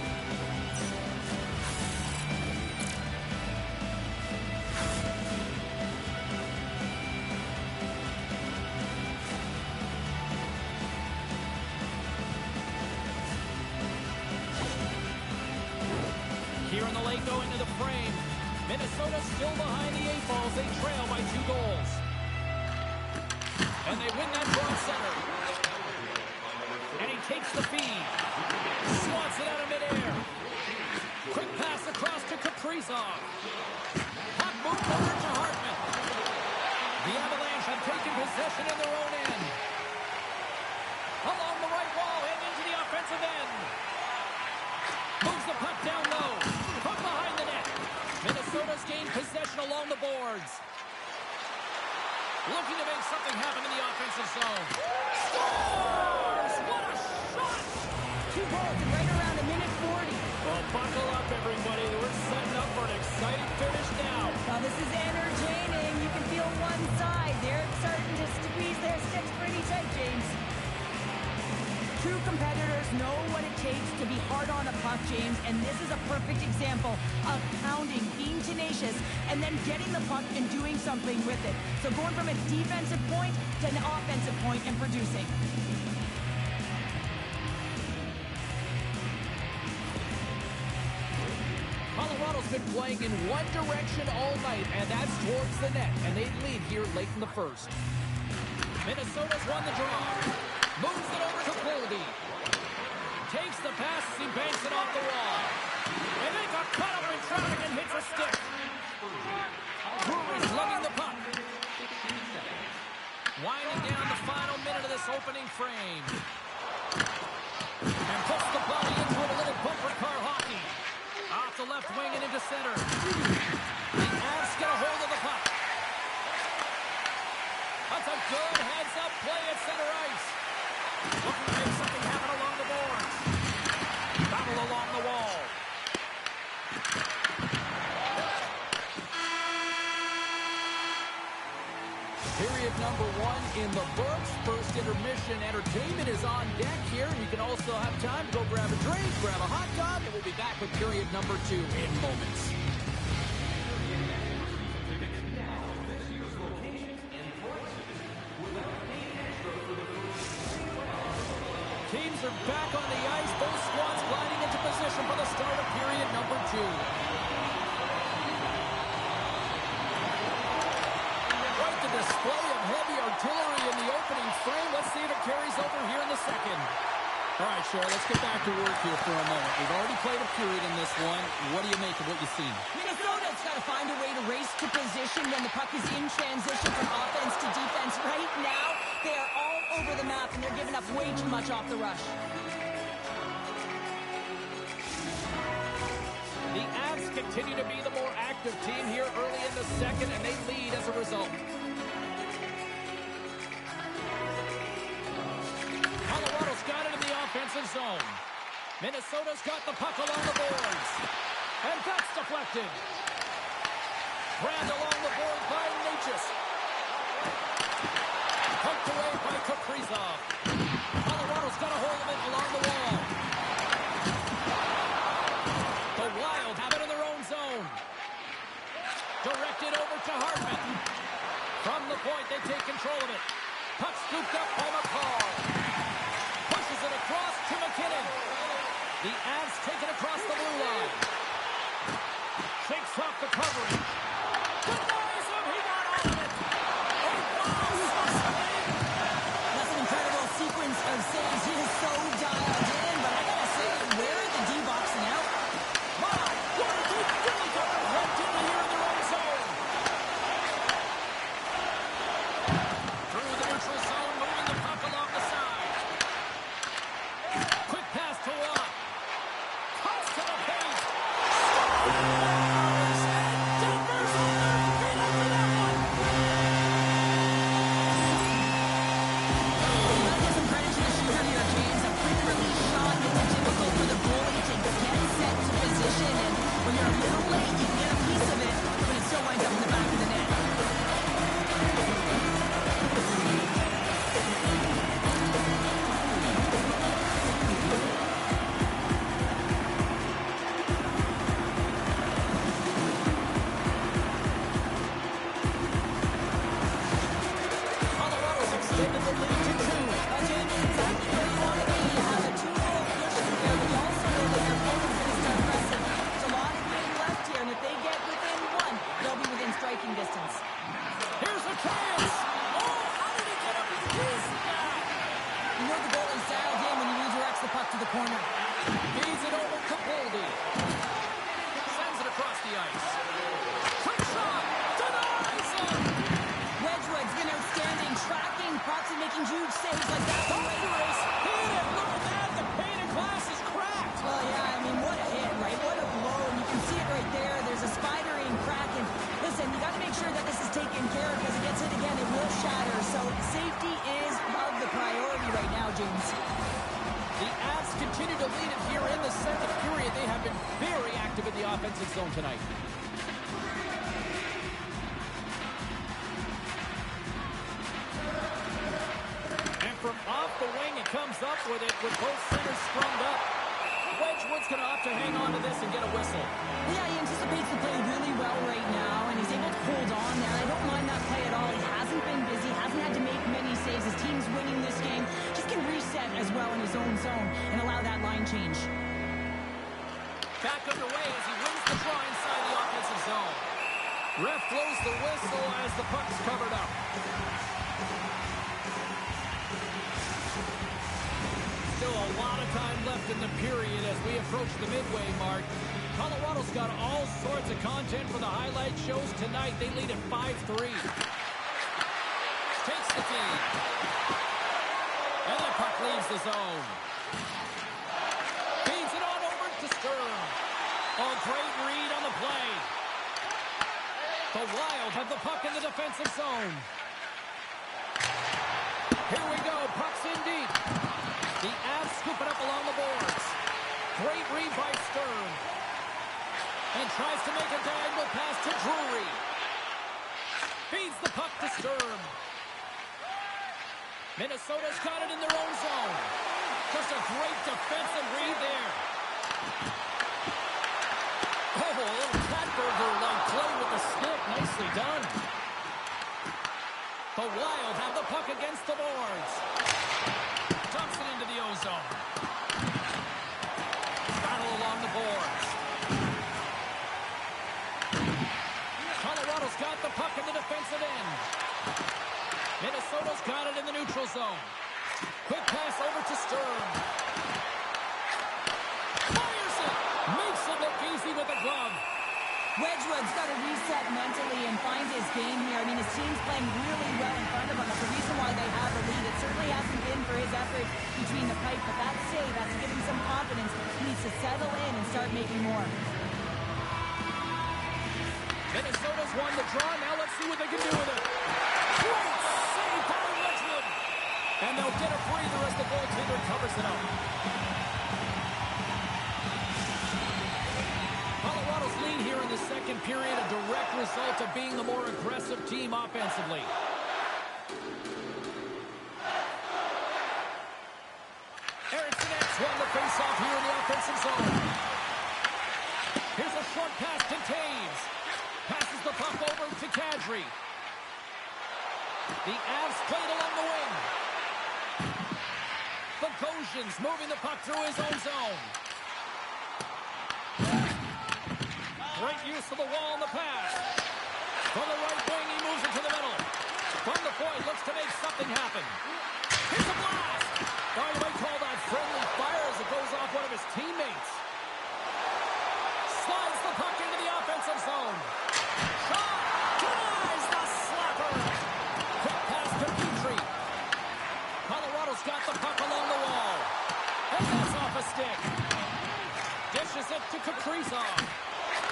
Here in the late going to the frame. Minnesota still behind the 8 balls. They trail by 2 goals. And they win that draw center. And he takes the feed. Swats it out of midair. Quick pass across to Kaprizov. Puck moved over to Hartman. The Avalanche have taken possession in their own end. Along the right wall and into the offensive end. Moves the puck down low. From behind the net. Minnesota's gained possession along the boards. Looking to make something happen in the offensive zone. Scores! What a shot! 2 goals in right around a minute 40. Well, buckle up, everybody. We're setting up for an exciting finish now. Well, this is entertaining. You can feel one side. They're starting to squeeze their sticks pretty tight, James. True competitors know what it takes to be hard on a puck, James, and this is a perfect example of pounding, being tenacious, and then getting the puck and doing something with it. So going from a defensive point to an offensive point and producing. Colorado's been playing in one direction all night, and that's towards the net, and they lead here late in the first. Minnesota's won the draw. Moves it over to Boldy. Takes the pass as he banks it off the wall. And they got caught up in traffic and hits a stick. Brewery's lugging the puck. Winding down the final minute of this opening frame. And puts the body into it, a little bumper car hockey. Off the left wing and into center. The Avs get a hold of the puck. That's a good heads-up play at center ice. Looking to make something happen along the boards. Battle along the wall. Period number 1 in the books. First intermission entertainment is on deck here. You can also have time to go grab a drink, grab a hot dog, and we'll be back with period number 2 in moments. Teams are back on the ice. Both squads gliding into position for the start of period number 2. Quite the display of heavy artillery in the opening frame. Let's see if it carries over here in the second. All right, Cheryl, let's get back to work here for a moment. We've already played a period in this one. What do you make of what you've seen? Minnesota's got to find a way to race to position when the puck is in transition from offense to defense. Right now, they are all over the map, and they're giving up way too much off the rush. The Avs continue to be the more active team here early in the second, and they lead as a result. Colorado's got it in the offensive zone. Minnesota's got the puck along the boards. And that's deflected. Grabbed along the board by Natchez. Poked away by Kaprizov. Colorado's got a hold of it along the wall. The Wild have it in their own zone. Directed over to Hartman. From the point, they take control of it. Puck scooped up by McCall. Pushes it across to McKinnon. The Avs take it across the blue line. Shakes off the coverage. Denies him. He got all of it. That's an incredible sequence of saves. He is so dialed in, but I gotta say, where are the D-boxing out? My, what a deep Philly cover. Red team here in their own zone. Through the neutral zone, moving the puck along the side. Quick pass to Watt. Cuts to the paint. Denver's on their feet after that one. You gotta give some credit to the shooter here, James. A quick-release shot makes it difficult for the goalie to get set to position, and when you're a little late, you can get a piece of it, but it still winds up in the back of the net. Colorado's extended the lead to 2. James, exactly where you want to be. You have a 2-goal cushion here, but you also know that your opponent's going to start pressing. There's a lot of game left here, and if they get within 1, they'll be within striking distance. Here's a chance. Oh, how did he get up his piece? You know the goalie's dialed in when he redirects the puck to the corner. Feeds it over to Boldy. Sends it across the ice. Quick shot. Denies him. Wedgwood's been outstanding, tracking pucks and making huge saves like that. Thunderous hit it. Look at that. The pane of glass is cracked. Well, yeah, I mean, what a hit, right? What a blow. And you can see it right there. There's a spidering crack. And listen, you got to make sure that this is taken care of because it gets hit again, it will shatter. So safety is of the priority right now, James. The Avs continue to lead it here in the second period. They have been very active in the offensive zone tonight. And from off the wing, he comes up with it with both centers scrummed up. Wedgwood's going to opt to hang on to this and get a whistle. Yeah, he anticipates the play really well right now, and he's able to hold on there. I don't mind that play at all. He hasn't been busy, hasn't had to make many saves. His team's winning this game. Just can reset as well in his own zone and allow that line change. Back underway as he wins the draw inside the offensive zone. Ref blows the whistle as the puck's covered up. Still a lot of time left in the period as we approach the midway mark. Colorado's got all sorts of content for the highlight shows tonight. They lead at 5-3. Takes the feed. And the puck leaves the zone. Feeds it on over to Stern. Oh, great read on the play. The Wild have the puck in the defensive zone. Here we go. Puck's in deep. The Avs scoop it up along the boards. Great read by Stern. And tries to make a diagonal pass to Drury. Feeds the puck to Sturm. Minnesota's got it in their own zone. Just a great defensive read there. Oh, a little Catburger-like play with the stick. Nicely done. The Wild have the puck against the boards. Dumps it into the ozone. Battle along the boards. Colorado's got the puck in the defensive end. Minnesota's got it in the neutral zone. Quick pass over to Sturm. Fires it! Makes it look easy with the glove. Wedgwood's got to reset mentally and find his game here. I mean, his team's playing really well in front of him. That's the reason why they have the lead. It certainly hasn't been for his effort between the pipe, but that save has to give him some confidence. He needs to settle in and start making more. Minnesota's won the draw. Now let's see what they can do with it. Great save by Wedgwood. And they'll get a breather as the goaltender covers it up. Colorado's lead here in the second period, a direct result of being the more aggressive team offensively. Eriksson won the faceoff here in the offensive zone. Here's a short pass to Taves. Passes the puck over to Kadri. The Avs played along the wing. Bogosian's moving the puck through his own zone. Great use of the wall in the pass. From the right wing, he moves it to the middle. From the point, looks to make something happen. Here's a blast. Oh, you might call that friendly fire as it goes off one of his teammates. Slides the puck into the offensive zone. Shot! Denies the slapper! Quick pass to Petrie. Colorado's got the puck along the wall. And that's off a stick. Dishes it to Kaprizov.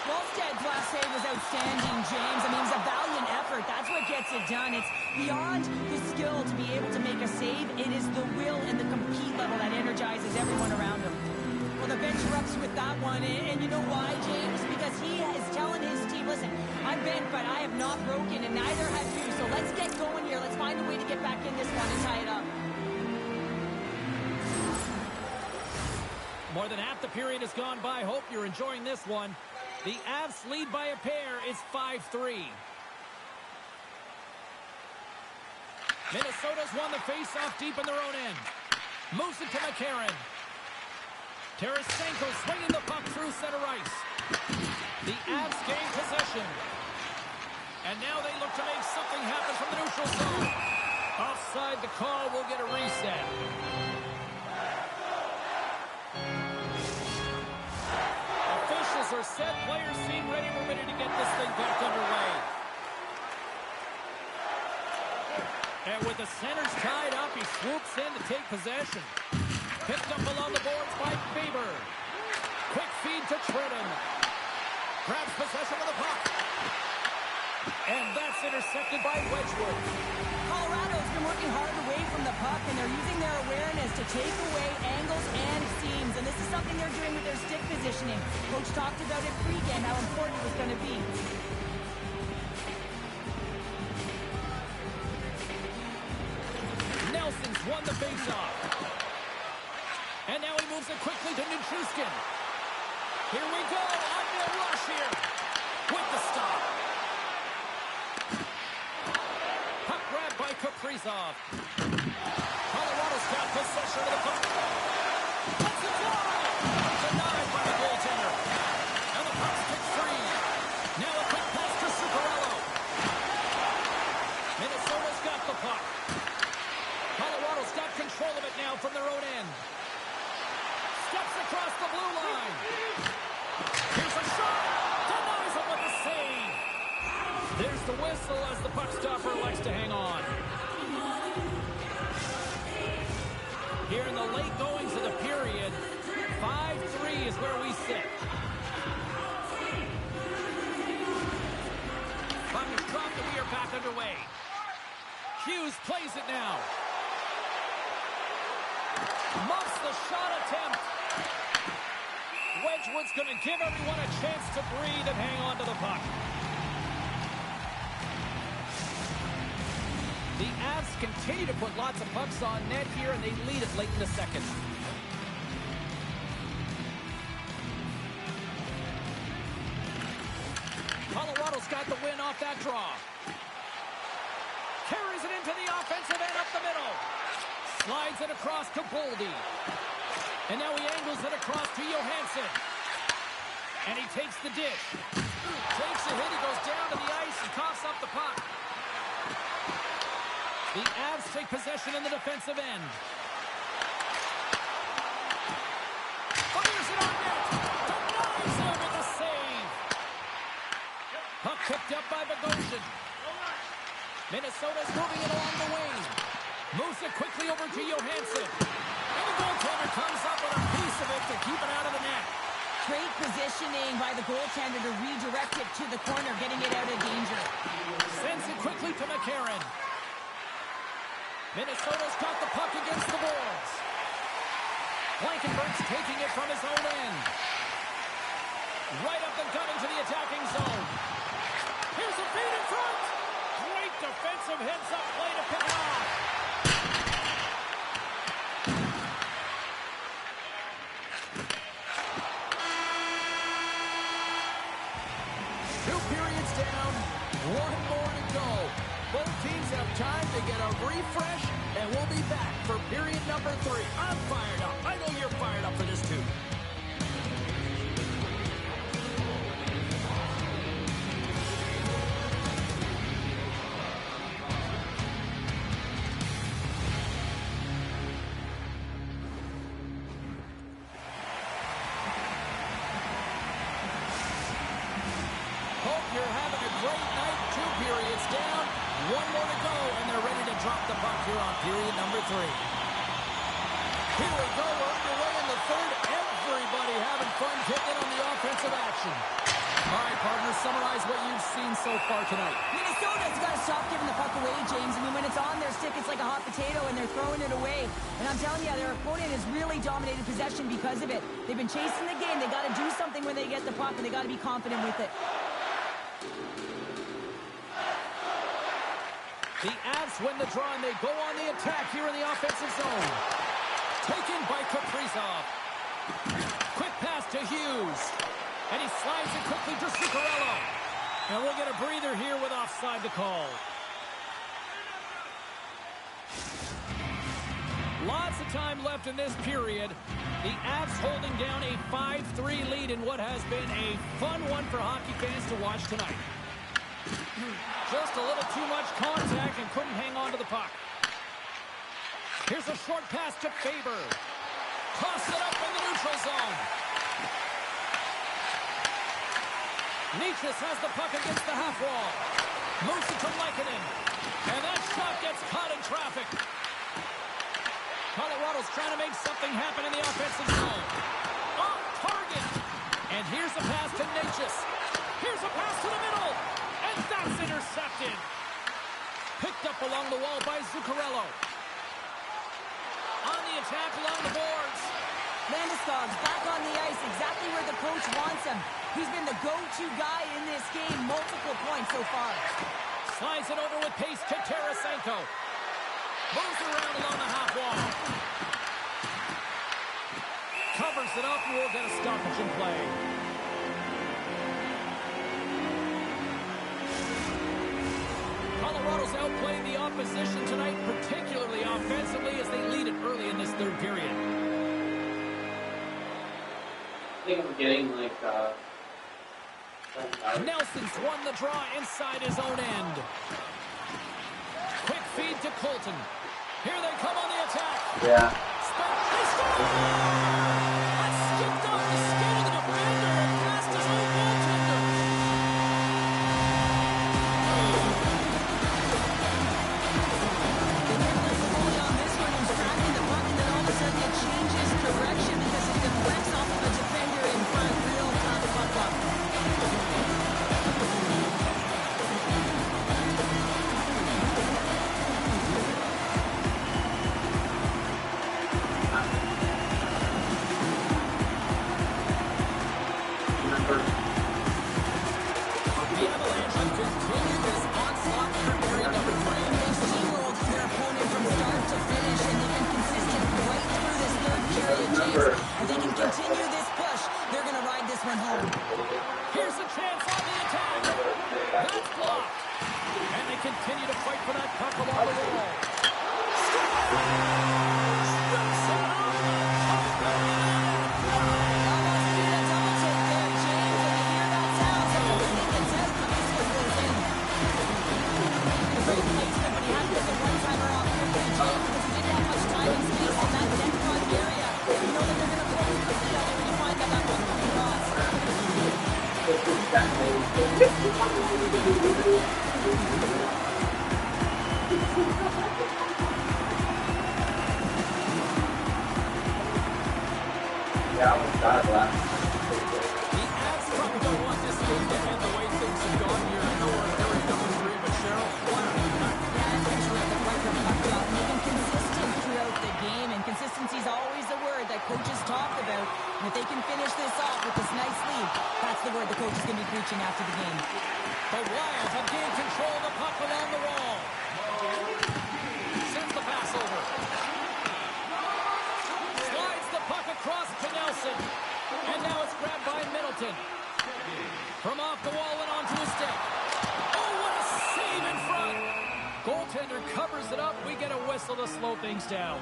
Wallsted's last save was outstanding, James. I mean, it was a valiant effort. That's what gets it done. It's beyond the skill to be able to make a save. It is the will and the compete level that energizes everyone around him. Well, the bench erupts with that one. And you know why, James? Because he is telling his team, listen, I'm bent, but I have not broken, and neither have you. So let's get going here. Let's find a way to get back in this one and tie it up. More than half the period has gone by. Hope you're enjoying this one. The Avs lead by a pair. It's 5-3. Minnesota's won the faceoff deep in their own end. Moves it to McCarron. Tarasenko swinging the puck through center ice. The Avs gain possession. And now they look to make something happen from the neutral zone. Offside the call will get a reset. Officials are set. Players seem ready. We're ready to get this thing back underway. And with the centers tied up, he swoops in to take possession. Picked up along the boards by Faber. Quick feed to Tridden. Grabs possession of the puck. And that's intercepted by Wedgwood. Colorado's been working hard away from the puck, and they're using their awareness to take away angles and seams. And this is something they're doing with their stick positioning. Coach talked about it pregame, how important it was going to be. Nelson's won the faceoff. And now he moves it quickly to Nichushkin. Here we go. Uphill rush here. With the stop. Puck grabbed by Kaprizov. Colorado's got possession of the puck. That's a goal! Denied by the goaltender. And the puck's kicked free. Now a quick pass to Zuccarello. Minnesota's got the puck. Colorado's got control of it now from their own end. Steps across the blue line. Here's a shot. Denies him with the save. There's the whistle as the puck stopper elects to hang on. Here in the late goings of the period, 5-3 is where we sit. Puck is dropped and we are back underway. Hughes plays it now. Muffs the shot attempt. Wedgwood's going to give everyone a chance to breathe and hang on to the puck. Avs continue to put lots of pucks on net here, and they lead it late in the second. Colorado's got the win off that draw. Carries it into the offensive end up the middle. Slides it across to Boldy. And now he angles it across to Johansson. And he takes the dish. Takes a hit. He goes down to the ice and coughs up the puck. The Avs take possession in the defensive end. Fires it on net. Denies him with a save. Puck picked up by Bogosian. Minnesota's moving it along the wing. Moves it quickly over to Johansson. And the goaltender comes up with a piece of it to keep it out of the net. Great positioning by the goaltender to redirect it to the corner, getting it out of danger. Sends it quickly to McCarron. Minnesota's got the puck against the boards. Blankenberg's taking it from his own end. Right up the gut into the attacking zone. Here's a feed in front. Great defensive heads-up play to pick it off. Two periods down, one more to go. Both teams have time to get a refresh, and we'll be back for period number 3. I'm fired up. I know you're fired up for this too. Hope you're having a great night. 2 periods down. One more to go, and they're ready to drop the puck here on period number 3. Here we go. We're underway in the third. Everybody having fun getting on the offensive action. All right, partners, summarize what you've seen so far tonight. Minnesota's got to stop giving the puck away, James. I mean, when it's on their stick, it's like a hot potato, and they're throwing it away. And I'm telling you, their opponent has really dominated possession because of it. They've been chasing the game. They got to do something when they get the puck, and they got to be confident with it. The Avs win the draw, and they go on the attack here in the offensive zone. Taken by Kaprizov. Quick pass to Hughes. And he slides it quickly to Zuccarello. And we'll get a breather here with offside to call. Lots of time left in this period. The Avs holding down a 5-3 lead in what has been a fun one for hockey fans to watch tonight. Just a little too much contact and couldn't hang on to the puck. Here's a short pass to Faber. Toss it up in the neutral zone. Nietzsche has the puck against the half wall. Moves it to Lehkonen. And that shot gets caught in traffic. Colorado's trying to make something happen in the offensive zone. Off target. And here's a pass to Nietzsche. Here's a pass to the middle. And that's intercepted. Picked up along the wall by Zuccarello. On the attack along the boards. Landeskog's back on the ice, exactly where the coach wants him. He's been the go-to guy in this game, multiple points so far. Slides it over with pace to Tarasenko. Moves around along the half wall. Covers it up, and we'll get a stoppage in play. Colorado's outplaying the opposition tonight, particularly offensively, as they lead it early in this third period. I think I'm getting like Nelson's won the draw inside his own end. Quick feed to Colton. Here they come on the attack. yeah. That skipped off the skate of the defender and past his own goaltender. Only on this one, he's tracking the puck, and then all of a sudden it changes direction because it deflects off of a defender in front. Real tough puck up. Yeah, I was glad of that. The Avs probably don't want this game to end the way things have gone here. I know we're very number 3, but Cheryl, what a night. Yeah, especially at the right of puck drop. And they've been consistent throughout the game, and consistency is always a word that coaches talk about. And if they can finish this off with this nice lead, that's the word the coach is going to be preaching after the game. The Wild have gained control of the puck along the wall. Sends the pass over. Slides the puck across to Nelson. And now it's grabbed by Middleton. From off the wall and onto his stick. Oh, what a save in front. Goaltender covers it up. We get a whistle to slow things down.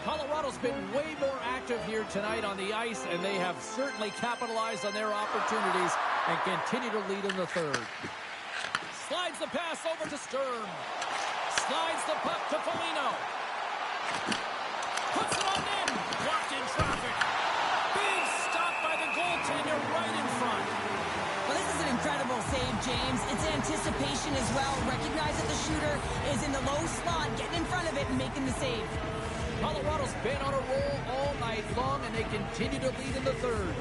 Colorado's been way more active here tonight on the ice, and they have certainly capitalized on their opportunities and continue to lead in the third. Slides the pass over to Sturm. Slides the puck to Foligno. Puts it on in. Blocked in traffic. Big stop by the goaltender right in front. Well, this is an incredible save, James. It's anticipation as well. Recognize that the shooter is in the low slot, getting in front of it and making the save. Colorado's been on a roll all night long, and they continue to lead in the third.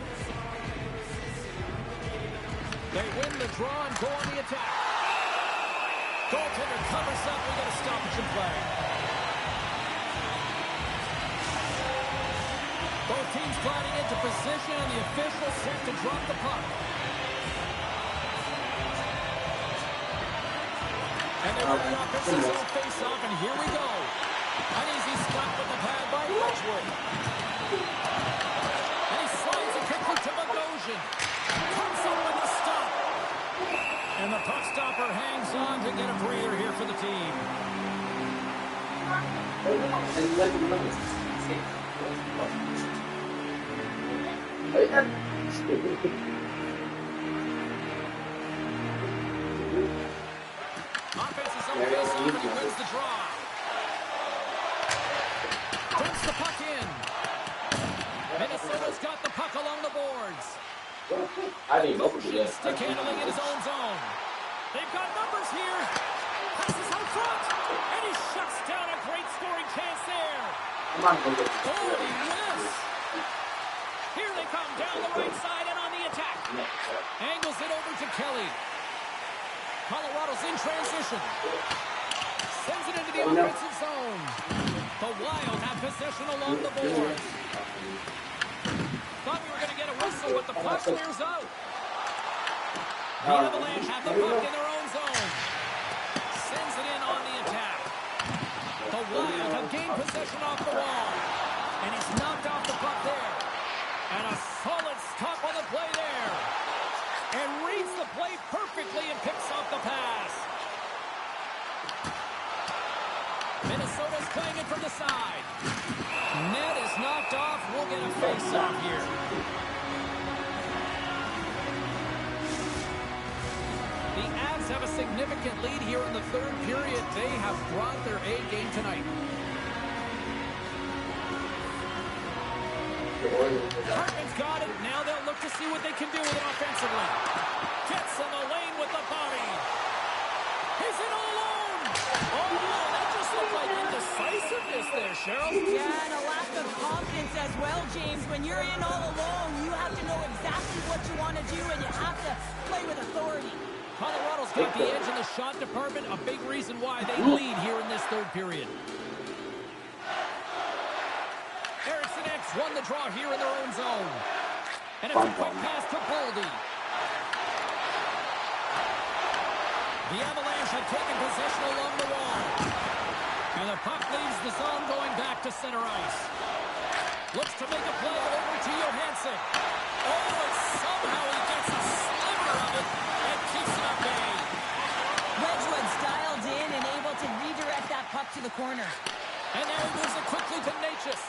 They win the draw and go on the attack. Goaltender covers up. We got a stoppage in play. Both teams gliding into position, and the official set to drop the puck. And they win the offensive zone face-off, and here we go. An easy stop with the pad by Wedgwood. And he slides it quickly to Bogosian. Comes up with the stop. And the puck stopper hangs on to get a breather here for the team. Offensive zone face-off, and he wins the draw. Puts the puck in. Minnesota's got the puck along the boards. Stick handling in his own zone. They've got numbers here. Passes out front. And he shuts down a great scoring chance there. Oh, he missed. Here they come down the right side and on the attack. Angles it over to Kelly. Colorado's in transition. Sends it into the offensive zone. The Wild have possession along the boards. Thought we were going to get a whistle, but the puck clears out. The Avalanche have the puck in their own zone. Sends it in on the attack. The Wild have gained possession off the wall. And he's knocked off the puck there. And a solid stop on the play there. And reads the play perfectly and picks off the pass. Minnesota's playing it from the side. Net is knocked off. We'll get a face-off here. The Avs have a significant lead here in the third period. They have brought their A game tonight. Hartman's got it. Now they'll look to see what they can do with it offensively. Gets in the lane with the body. He's in all alone. Oh, that just looked like indecisiveness there, Cheryl. Yeah, and a lack of confidence as well, James. When you're in all alone, you have to know exactly what you want to do, and you have to play with authority. Colorado's got the edge in the shot department, a big reason why they lead here in this third period. Eriksson X won the draw here in their own zone. And it's a quick pass to Boldy. The Avalanche have taken possession along the wall. And the puck leaves the zone going back to center ice. Looks to make a play over to Johansson. Oh, and somehow he gets a sliver of it and keeps it at bay. Wedgwood's dialed in and able to redirect that puck to the corner. And now he moves it quickly to Natchez.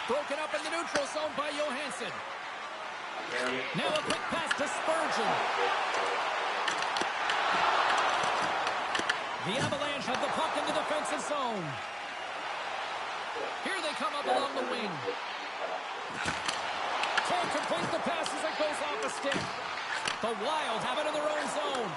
Broken up in the neutral zone by Johansson. Now a quick pass to Spurgeon. The Avalanche have the puck in the defensive zone. Here they come up along the wing. Taken Can't complete the pass as it goes off a stick. The Wild have it in their own zone.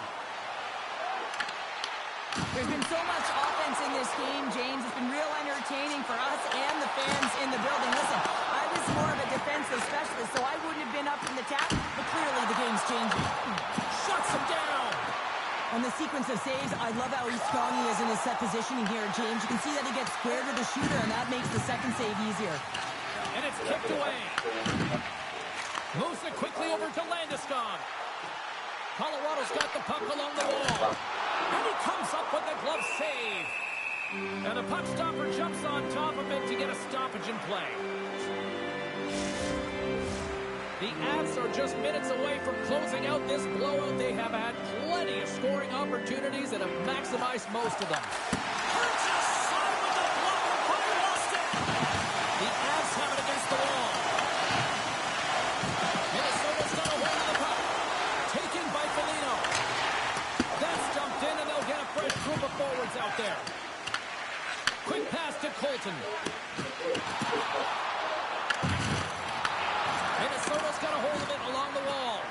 There's been so much offense in this game, James. It's been real entertaining for us and the fans in the building. Listen, I was more of a defensive specialist, so I wouldn't have been up from the tap, but clearly the game's changing. Shuts him down. On the sequence of saves, I love how strong he is in his set positioning here, James. You can see that he gets square to the shooter, and that makes the second save easier. And it's kicked away. Moves it quickly over to Landeskog. Colorado's got the puck along the wall. And he comes up with the glove save. And the puck stopper jumps on top of it to get a stoppage in play. The Avs are just minutes away from closing out this blowout. They have had plenty of scoring opportunities and have maximized most of them. Purchase side with the blocker by Boston. The Avs have it against the wall. Minnesota's got a hold of the puck. Taken by Foligno. That's dumped in, and they'll get a fresh group of forwards out there. Quick pass to Colton. Minnesota's got a hold of it along the wall.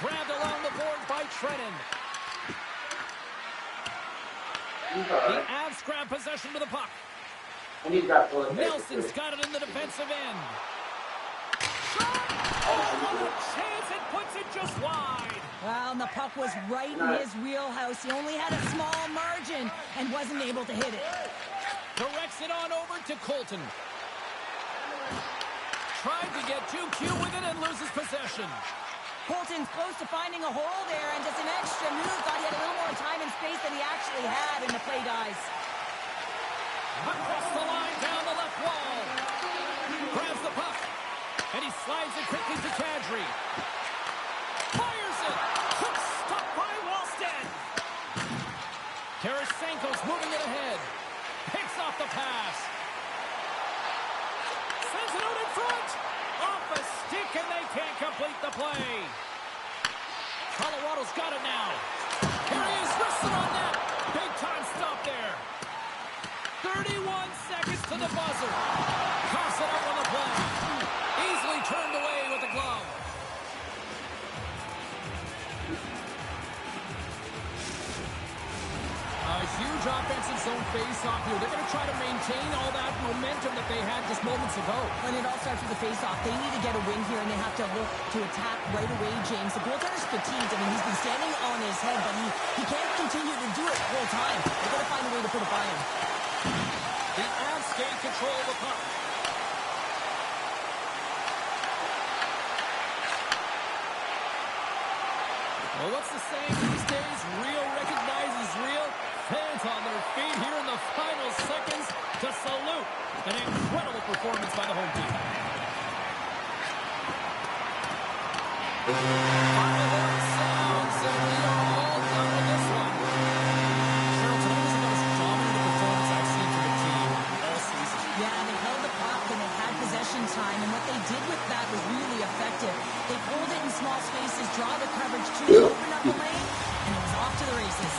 Grabbed along the board by Trennan. The Avs grab possession with the puck. Nelson's got it in the defensive end. Shot! Oh, what a chance! It puts it just wide. Well, and the puck was right in his wheelhouse. He only had a small margin and wasn't able to hit it. Directs it on over to Colton. Tried to get too cute with it and loses possession. Colton's close to finding a hole there, and just an extra move. Thought he had a little more time and space than he actually had, and the play dies. Across the line, down the left wall. Grabs the puck, and he slides it quickly to Kadri. Fires it. Quick stop by Wallstead. Tarasenko's moving it ahead. Picks off the pass. Sends it out in front. Off a stick, and they can't complete the play. Colorado's got it now. Here he is, wrestling on net. Big time stop there. 31 seconds to the buzzer. Toss it up on the play. Easily turned away with the glove. A huge offensive zone face-off here. They're going to try to maintain all that momentum that they had just moments ago. When it all starts with the face-off, they need to get a win here, and they have to look to attack right away, James. The goaltender's fatigued. I mean, he's been standing on his head, but he can't continue to do it the whole time. They've got to find a way to put it by him. The Avs gain control of the puck. Well, what's the saying these days? Real recognizes real. Fans on their feet here in the final seconds to salute an incredible performance by the home team. Final horn sounds, and we are all done with this one. Cheryl, today was the most dominant performance I've seen from the team all season. Yeah, they held the puck and they had possession time, and what they did with that was really effective. They pulled it in small spaces, draw the coverage to open up the lane, and it was off to the races.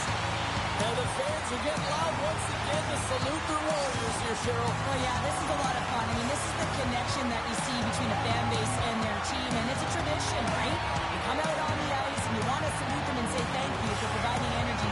Now the fans are getting loud once again to salute their Warriors here, Cheryl. Oh yeah, this is a lot of fun. I mean, this is the connection that you see between a fan base and their team, and it's a tradition, right? You come out on the ice and you want to salute them and say thank you for providing energy